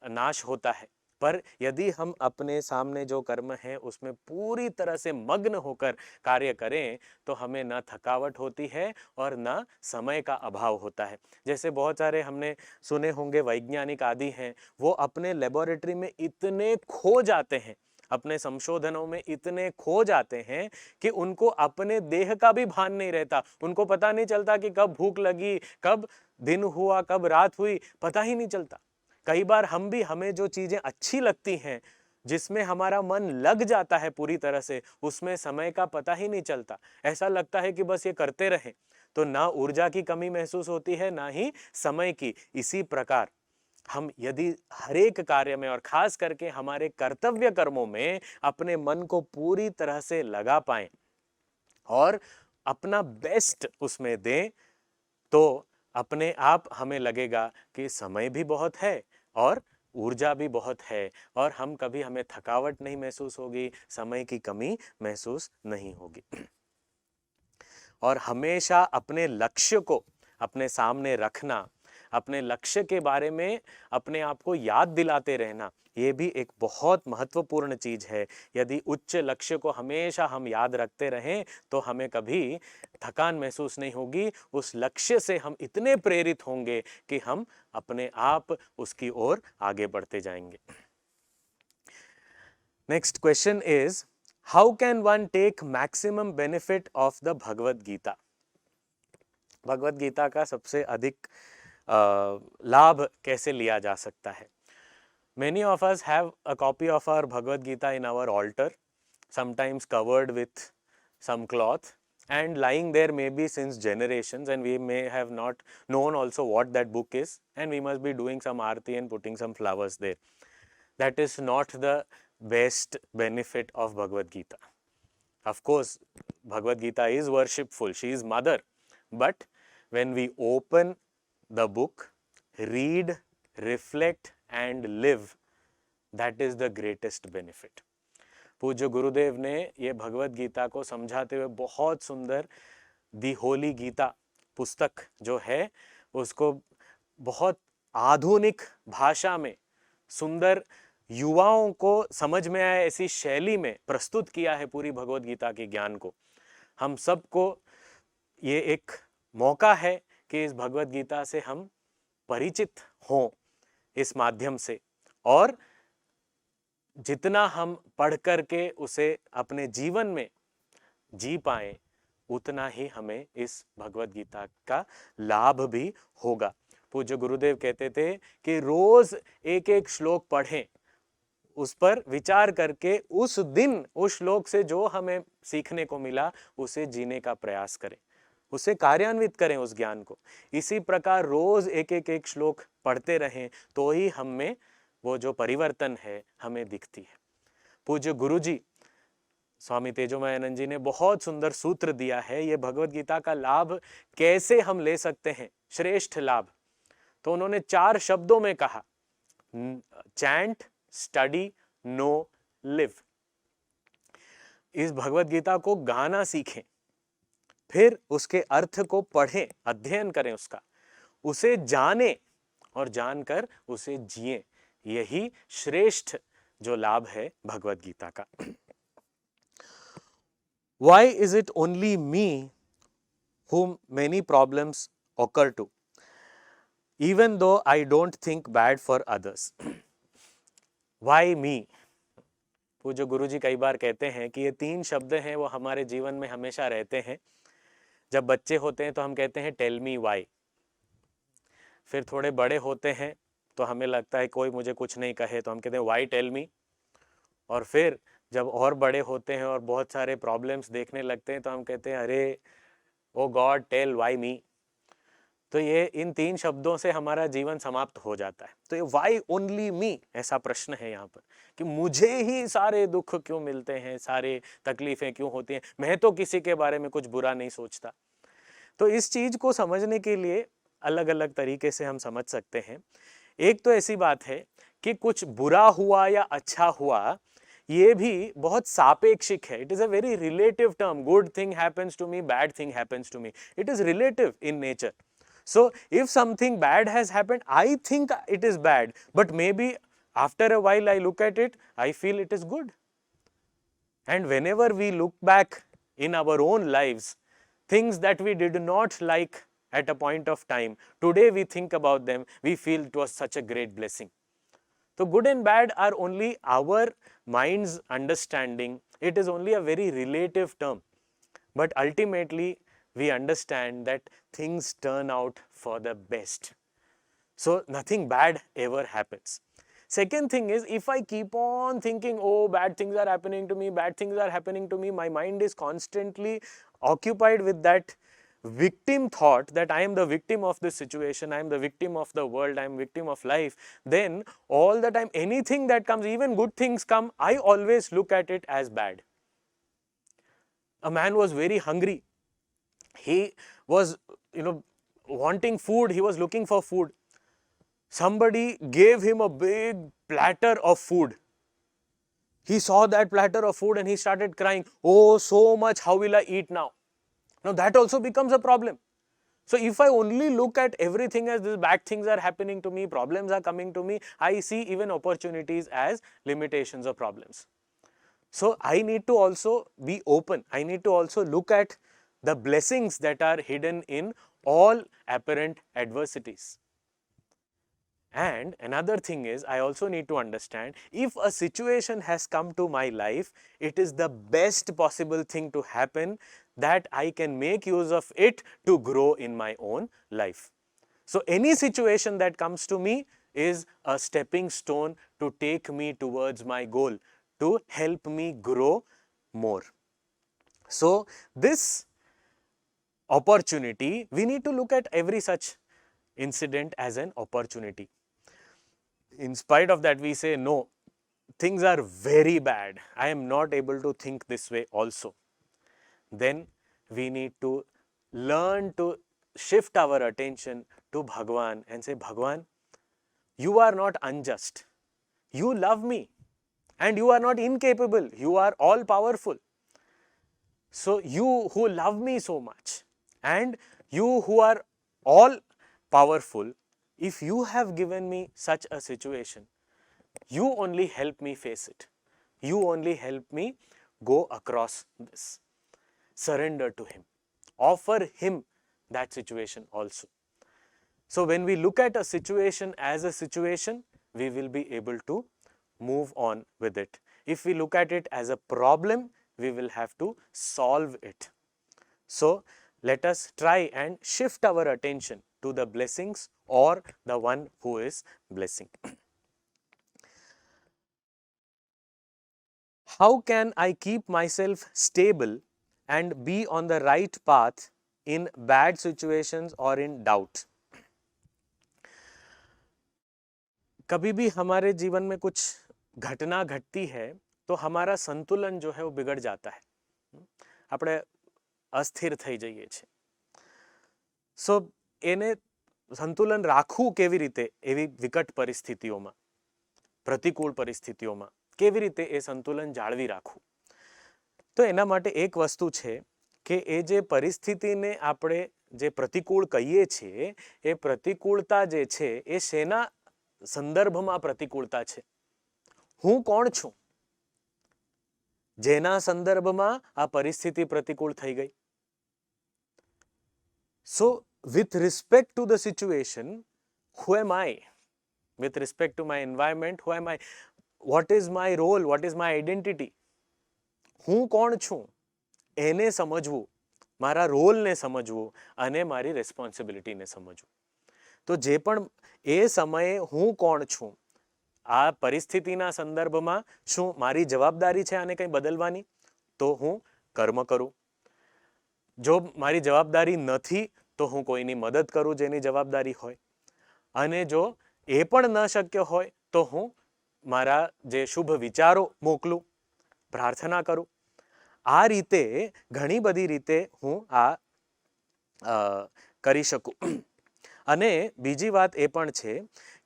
नाश होता है। पर यदि हम अपने सामने जो कर्म है उसमें पूरी तरह से मग्न होकर कार्य करें, तो हमें ना थकावट होती है और ना समय का अभाव होता है। जैसे बहुत सारे हमने सुने होंगे वैज्ञानिक आदि हैं, वो अपने लेबोरेटरी में इतने खो जाते हैं, अपने संशोधनों में इतने खो जाते हैं कि उनको अपने देह का भी भान नहीं रहता। उनको पता नहीं चलता कि कब भूख लगी, कब दिन हुआ, कब रात हुई, पता ही नहीं चलता। कई बार हम भी, हमें जो चीजें अच्छी लगती हैं, जिसमें हमारा मन लग जाता है पूरी तरह से, उसमें समय का पता ही नहीं चलता। ऐसा लगता है कि बस ये करते रहें, तो ना ऊर्जा की कमी महसूस होती है, ना ही समय की। इसी प्रकार हम यदि हर एक कार्य में और खास करके हमारे कर्तव्य कर्मों में अपने मन को पूरी तरह से लगा पाएं और अपना बेस्ट उसमें दें, तो अपने आप हमें लगेगा कि समय भी बहुत है और ऊर्जा भी बहुत है, और हमें थकावट नहीं महसूस होगी, समय की कमी महसूस नहीं होगी। और हमेशा अपने लक्ष्य को अपने सामने रखना, अपने लक्ष्य के बारे में अपने आप को याद दिलाते रहना, ये भी एक बहुत महत्वपूर्ण चीज है। यदि उच्च लक्ष्य को हमेशा हम याद रखते रहें, तो हमें कभी थकान महसूस नहीं होगी। उस लक्ष्य से हम इतने प्रेरित होंगे कि हम अपने आप उसकी ओर आगे बढ़ते जाएंगे। Next question is, how can one take maximum benefit of the Bhagavad Gita? Bhagavad Gita का सबसे अधिक लाभ कैसे लिया जा सकता है? Many of us have a copy of our Bhagavad Gita in our altar, sometimes covered with some cloth and lying there maybe since generations, and we may have not known also what that book is, and we must be doing some aarti and putting some flowers there. That is not the best benefit of Bhagavad Gita. Of course, Bhagavad Gita is worshipful, she is mother, but when we open the book, read, reflect and live, that is the greatest benefit. पूज्य गुरुदेव ने ये भगवद गीता को समझाते हुए बहुत सुंदर दी होली गीता पुस्तक जो है उसको बहुत आधुनिक भाषा में, सुंदर युवाओं को समझ में आए ऐसी शैली में प्रस्तुत किया है पूरी भगवद गीता के ज्ञान को। हम सबको ये एक मौका है कि इस भगवद गीता से हम परिचित हों इस माध्यम से, और जितना हम पढ़ करके उसे अपने जीवन में जी पाएं, उतना ही हमें इस भगवद गीता का लाभ भी होगा। पूज्य गुरुदेव कहते थे कि रोज एक एक श्लोक पढ़ें, उस पर विचार करके उस दिन उस श्लोक से जो हमें सीखने को मिला उसे जीने का प्रयास करें, उसे कार्यान्वित करें उस ज्ञान को। इसी प्रकार रोज एक एक श्लोक पढ़ते रहें, तो ही हम में वो जो परिवर्तन है हमें दिखती है। पूज्य गुरुजी स्वामी तेजोमयानंद जी ने बहुत सुंदर सूत्र दिया है, ये भगवद गीता का लाभ कैसे हम ले सकते हैं, श्रेष्ठ लाभ। तो उन्होंने 4 शब्दों में कहा, चैंट, स्टडी, नो, लिव। इस भगवद गीता को गाना सीखें, फिर उसके अर्थ को पढ़ें, अध्ययन करें उसका, उसे जानें और जानकर उसे जिएं। यही श्रेष्ठ जो लाभ है भगवत गीता का। Why is it only me whom many problems occur to, even though I don't think bad for others? Why me? पूज्य गुरुजी कई बार कहते हैं कि ये 3 शब्द हैं वो हमारे जीवन में हमेशा रहते हैं। जब बच्चे होते हैं तो हम कहते हैं टेल मी वाई, फिर थोड़े बड़े होते हैं तो हमें लगता है कोई मुझे कुछ नहीं कहे तो हम कहते हैं वाई टेल मी, और फिर जब और बड़े होते हैं और बहुत सारे प्रॉब्लम्स देखने लगते हैं तो हम कहते हैं अरे ओ गॉड टेल वाई मी। तो ये इन 3 शब्दों से हमारा जीवन समाप्त हो जाता है। तो ये वाई ओनली मी ऐसा प्रश्न है यहाँ पर कि मुझे ही सारे दुख क्यों मिलते हैं, सारे तकलीफें क्यों होती हैं, मैं तो किसी के बारे में कुछ बुरा नहीं सोचता। तो इस चीज को समझने के लिए अलग अलग तरीके से हम समझ सकते हैं। एक तो ऐसी बात है कि कुछ बुरा हुआ या अच्छा हुआ ये भी बहुत सापेक्षिक है। It is a very relative term. Good thing happens to me, bad thing happens to me, it is relative in nature. So if something bad has happened, I think it is bad, but maybe after a while I look at it, I feel it is good. And whenever we look back in our own lives, things that we did not like at a point of time, today we think about them, we feel it was such a great blessing. So good and bad are only our mind's understanding. It is only a very relative term, but ultimately we understand that things turn out for the best. So nothing bad ever happens. Second thing is, if I keep on thinking, oh, bad things are happening to me, bad things are happening to me, my mind is constantly occupied with that victim thought that I am the victim of this situation, I am the victim of the world, I am victim of life, then all the time anything that comes, even good things come, I always look at it as bad. A man was very hungry. He was, wanting food, he was looking for food. Somebody gave him a big platter of food. He saw that platter of food and he started crying, oh, so much, how will I eat now? Now that also becomes a problem. So if I only look at everything as these bad things are happening to me, problems are coming to me, I see even opportunities as limitations or problems. So I need to also be open. I need to also look at the blessings that are hidden in all apparent adversities. And another thing is, I also need to understand, if a situation has come to my life, it is the best possible thing to happen that I can make use of it to grow in my own life. So any situation that comes to me is a stepping stone to take me towards my goal, to help me grow more. So this opportunity, we need to look at every such incident as an opportunity. In spite of that, we say, no, things are very bad, I am not able to think this way also. Then we need to learn to shift our attention to Bhagwan and say, Bhagwan, you are not unjust. You love me and you are not incapable. You are all powerful. So you who love me so much and you who are all powerful, if you have given me such a situation, you only help me face it. You only help me go across this. Surrender to Him. Offer Him that situation also. So when we look at a situation as a situation, we will be able to move on with it. If we look at it as a problem, we will have to solve it. So let us try and shift our attention to the blessings or the one who is blessing. How can I keep myself stable and be on the right path in bad situations or in doubt? कभी भी हमारे जीवन में कुछ घटना घटती है तो हमारा संतुलन जो है वो बिगड़ जाता है, આપણે અસ્થિર થઈ જઈએ છીએ. સો એને સંતુલન રાખવું કેવી રીતે એવી વિકટ પરિસ્થિતિઓમાં, પ્રતિકૂળ પરિસ્થિતિઓમાં કેવી રીતે એ સંતુલન જાળવી રાખવું? તો એના માટે એક વસ્તુ છે કે એ જે પરિસ્થિતિને આપણે જે પ્રતિકૂળ કહીએ છીએ એ પ્રતિકૂળતા જે છે એ શેના સંદર્ભમાં પ્રતિકૂળતા છે? હું કોણ છું જેના સંદર્ભમાં આ પરિસ્થિતિ પ્રતિકૂળ થઈ ગઈ? So, with respect to the situation, who am I? With respect to my environment, who am I? What is my role? What is my identity? હું કોણ છું એને સમજવું, મારા રોલને સમજવું અને મારી રેસ્પોન્સિબિલિટીને સમજવું. તો જે પણ એ સમયે હું કોણ છું, આ પરિસ્થિતિના સંદર્ભમાં શું મારી જવાબદારી છે આને કંઈ બદલવાની, તો હું કર્મ કરું. જો મારી જવાબદારી નથી તો હું કોઈની મદદ કરું જેની જવાબદારી હોય. અને જો એ પણ ન શક્ય હોય તો હું મારા જે શુભ વિચારો મોકલું, પ્રાર્થના કરું. આ રીતે ઘણી બધી રીતે હું આ કરી શકું. અને બીજી વાત એ પણ છે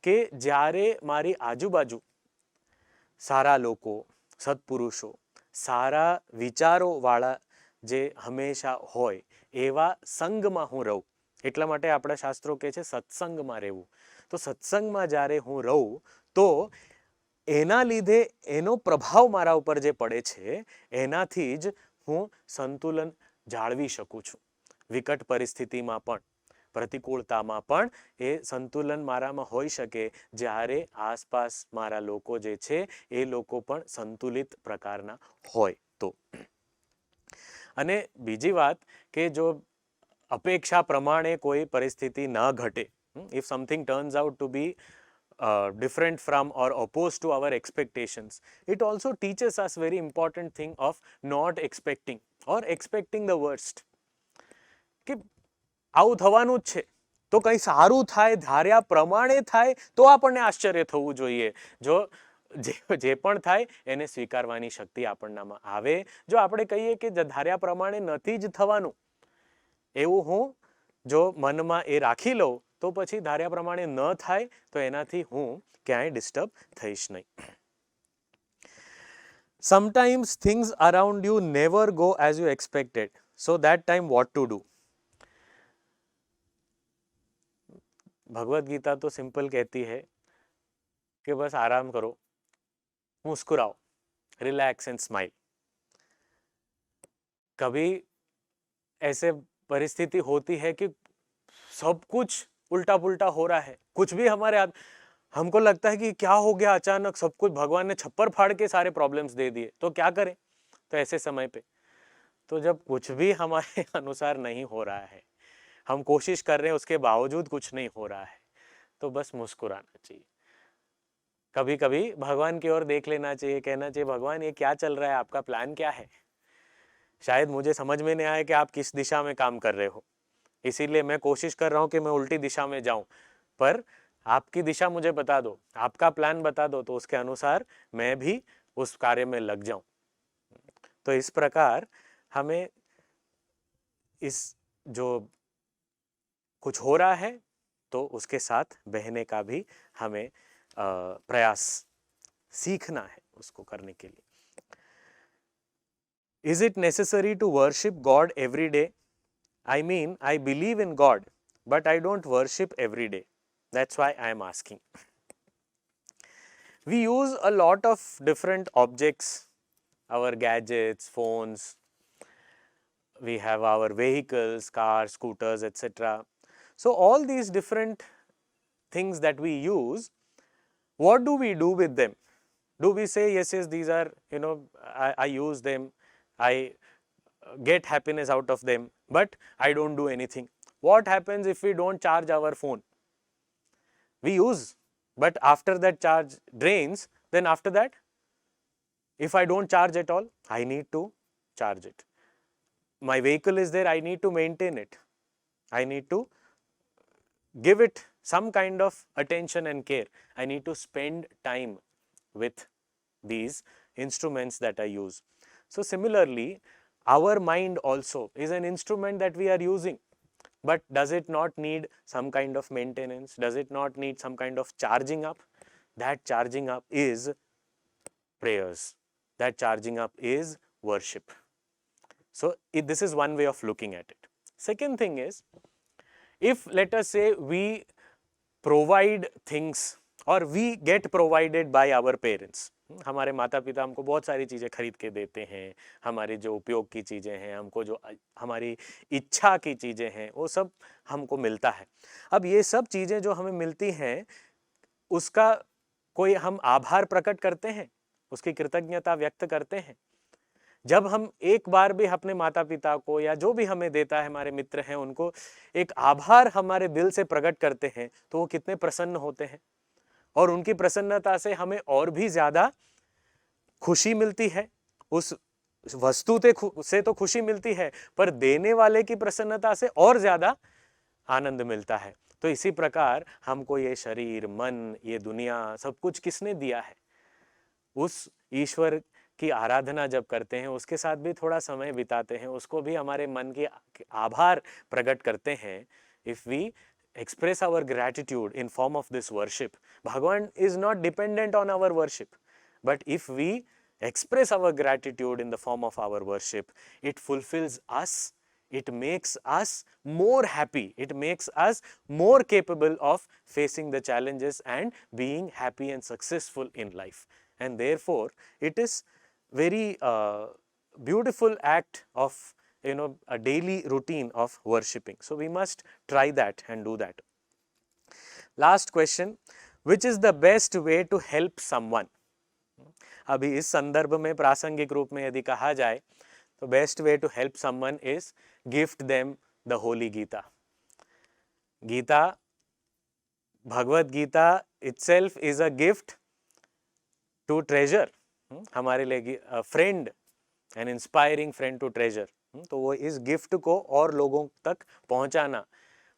કે જ્યારે મારી આજુબાજુ સારા લોકો, સત્પુરુષો, સારા વિચારોવાળા જે હંમેશા હોય એવા સંગમાં હું રહું. એટલા માટે આપણા શાસ્ત્રો કહે છે સત્સંગમાં રહેવું. તો સત્સંગમાં જ્યારે હું રહું તો એના લીધે એનો પ્રભાવ મારા ઉપર જે પડે છે એનાથી જ હું સંતુલન જાળવી શકું છું. વિકટ પરિસ્થિતિમાં પણ, પ્રતિકૂળતામાં પણ એ સંતુલન મારામાં હોઈ શકે જ્યારે આસપાસ મારા લોકો જે છે એ લોકો પણ સંતુલિત પ્રકારના હોય તો. અને બીજી વાત કે જો અપેક્ષા પ્રમાણે કોઈ પરિસ્થિતિ ન ઘટે, if something turns out to be different from or opposed to our expectations, it also teaches us very important thing of not expecting or expecting the worst. કે આવું થવાનું જ છે તો કંઈ સારું થાય, ધાર્યા પ્રમાણે થાય તો આપણને આશ્ચર્ય થવું જોઈએ. જો જે પણ થાય એને સ્વીકારવાની શક્તિ આપણનામાં આવે. જો આપણે કહીએ કે ધાર્યા પ્રમાણે નથી જ થવાનું એવું હું જો મનમાં એ રાખી લઉં તો પછી ધાર્યા પ્રમાણે ન થાય તો એનાથી હું ક્યાંય ડિસ્ટર્બ થઈશ નહીં. Sometimes things around you never go as you expected. So that time what to do? Bhagavad Gita तो सिंपल कहती है कि बस आराम करो, मुस्कुराओ, रिलैक्स एंड स्माइल. कभी ऐसे परिस्थिति होती है कि सब कुछ उल्टा पुल्टा हो रहा है, कुछ भी हमारे हमको लगता है कि क्या हो गया अचानक, सब कुछ भगवान ने छप्पर फाड़ के सारे प्रॉब्लम्स दे दिए, तो क्या करें? तो ऐसे समय पे तो जब कुछ भी हमारे अनुसार नहीं हो रहा है, हम कोशिश कर रहे हैं उसके बावजूद कुछ नहीं हो रहा है, तो बस मुस्कुराना चाहिए. कभी कभी भगवान की ओर देख लेना चाहिए, कहना चाहिए भगवान ये क्या चल रहा है, आपका प्लान क्या है? शायद मुझे समझ में नहीं आया कि आप किस दिशा में काम कर रहे हो, इसीलिए मैं कोशिश कर रहा हूँ कि मैं उल्टी दिशा में जाऊं, पर आपकी दिशा मुझे बता दो, आपका प्लान बता दो, तो उसके अनुसार मैं भी उस कार्य में लग जाऊं. तो इस प्रकार हमें इस जो कुछ हो रहा है तो उसके साथ बहने का भी हमें प्रयास सीखना है उसको करने के लिए. Is it necessary to worship God every day? I mean, I believe in God, but I don't worship every day. That's why I am asking. We use a lot of different objects, our gadgets, phones, we have our vehicles, cars, scooters, etc. So all these different things that we use, what do we do with them? Do we say, yes, these are, I use them, I get happiness out of them, but I don't do anything? What happens if we don't charge our phone? We use, but after that charge drains, then after that, if I don't charge at all, I need to charge it. My vehicle is there, I need to maintain it. I need to give it some kind of attention and care. I need to spend time with these instruments that I use. So similarly, our mind also is an instrument that we are using. But does it not need some kind of maintenance? Does it not need some kind of charging up? That charging up is prayers. That charging up is worship. So this is one way of looking at it. Second thing is, if let us say we provide things और we get provided by our parents. हमारे माता पिता हमको बहुत सारी चीज़ें खरीद के देते हैं, हमारी जो उपयोग की चीज़ें हैं, हमको जो हमारी इच्छा की चीज़ें हैं, वो सब हमको मिलता है। अब ये सब चीज़ें जो हमें मिलती हैं, उसका कोई हम आभार प्रकट करते हैं, उसकी कृतज्ञता व्यक्त करते हैं? जब हम एक बार भी अपने माता पिता को या जो भी हमें देता है, हमारे मित्र हैं, उनको एक आभार हमारे दिल से प्रकट करते हैं, तो वो कितने प्रसन्न होते हैं। और उनकी प्रसन्नता से हमें और भी ज्यादा खुशी मिलती है। उस वस्तु से तो खुशी मिलती है, पर देने वाले की प्रसन्नता से और ज्यादा आनंद मिलता है। तो इसी प्रकार हमको ये शरीर, मन, ये दुनिया, सब कुछ किसने दिया है? उस ईश्वर की आराधना जब करते हैं, उसके साथ भी थोड़ा समय बिताते हैं, उसको भी हमारे मन के आभार प्रकट करते हैं, if we express our gratitude in form of this worship. Bhagavan is not dependent on our worship, but if we express our gratitude in the form of our worship, it fulfills us, it makes us more happy, it makes us more capable of facing the challenges and being happy and successful in life. And therefore it is very beautiful act of a daily routine of worshipping. So we must try that and do that. Last question, which is the best way to help someone? अभी इस संदर्भ में प्रासंगिक रूप में यदि कहा जाए तो best way to help someone is gift them the holy Gita. Gita, Bhagavad Gita itself is a gift to treasure. हमारे लिए friend, an inspiring friend to treasure. तो वो इस गिफ्ट को और लोगों तक पहुंचाना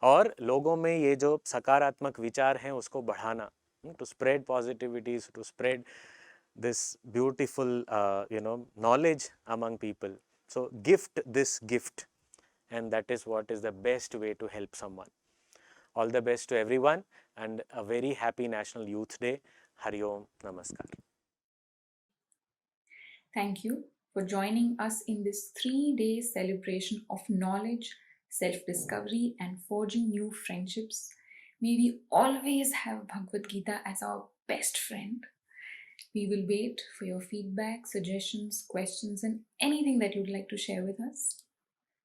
और लोगों में ये जो सकारात्मक विचार हैं उसको बढ़ाना, to spread positivity, to spread this beautiful knowledge among people. So gift this gift, and that is what is the best way to help someone. All the best to everyone and a very happy National Youth Day. Hari Om, Namaskar. Thank you for joining us in this 3-day celebration of knowledge, self-discovery and forging new friendships. May we always have Bhagavad Gita as our best friend. We will wait for your feedback, suggestions, questions and anything that you'd like to share with us.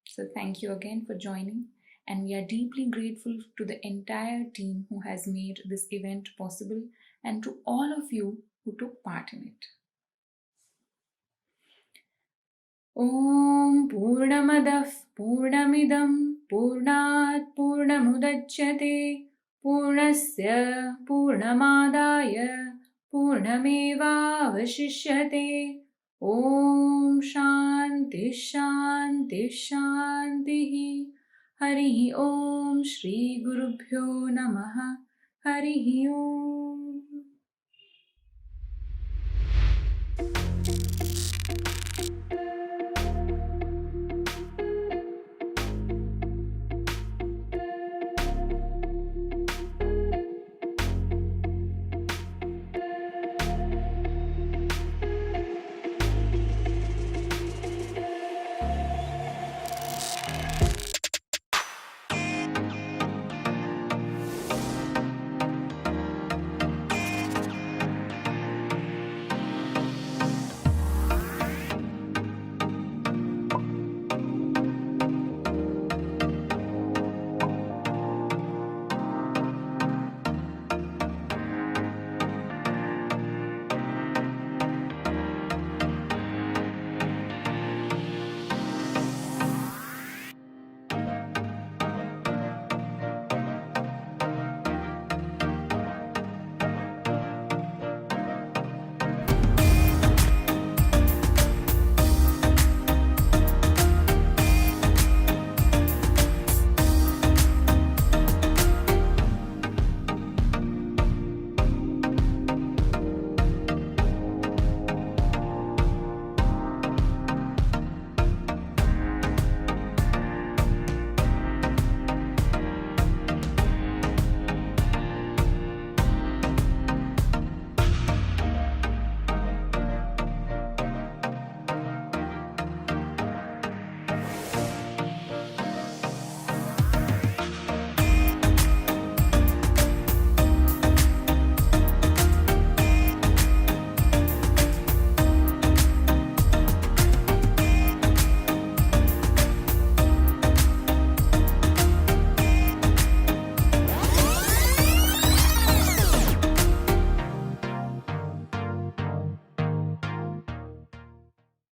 So thank you again for joining, and we are deeply grateful to the entire team who has made this event possible and to all of you who took part in it. Om Purnamadah Purnamidam Purnat Purnamudachyate Purnasya Purnamadaya पूर्णमेवावशिष्यते. ओम शांति शांति शांतिः. हरिः ओम. श्री गुरुभ्यो नमः. हरिः ओम.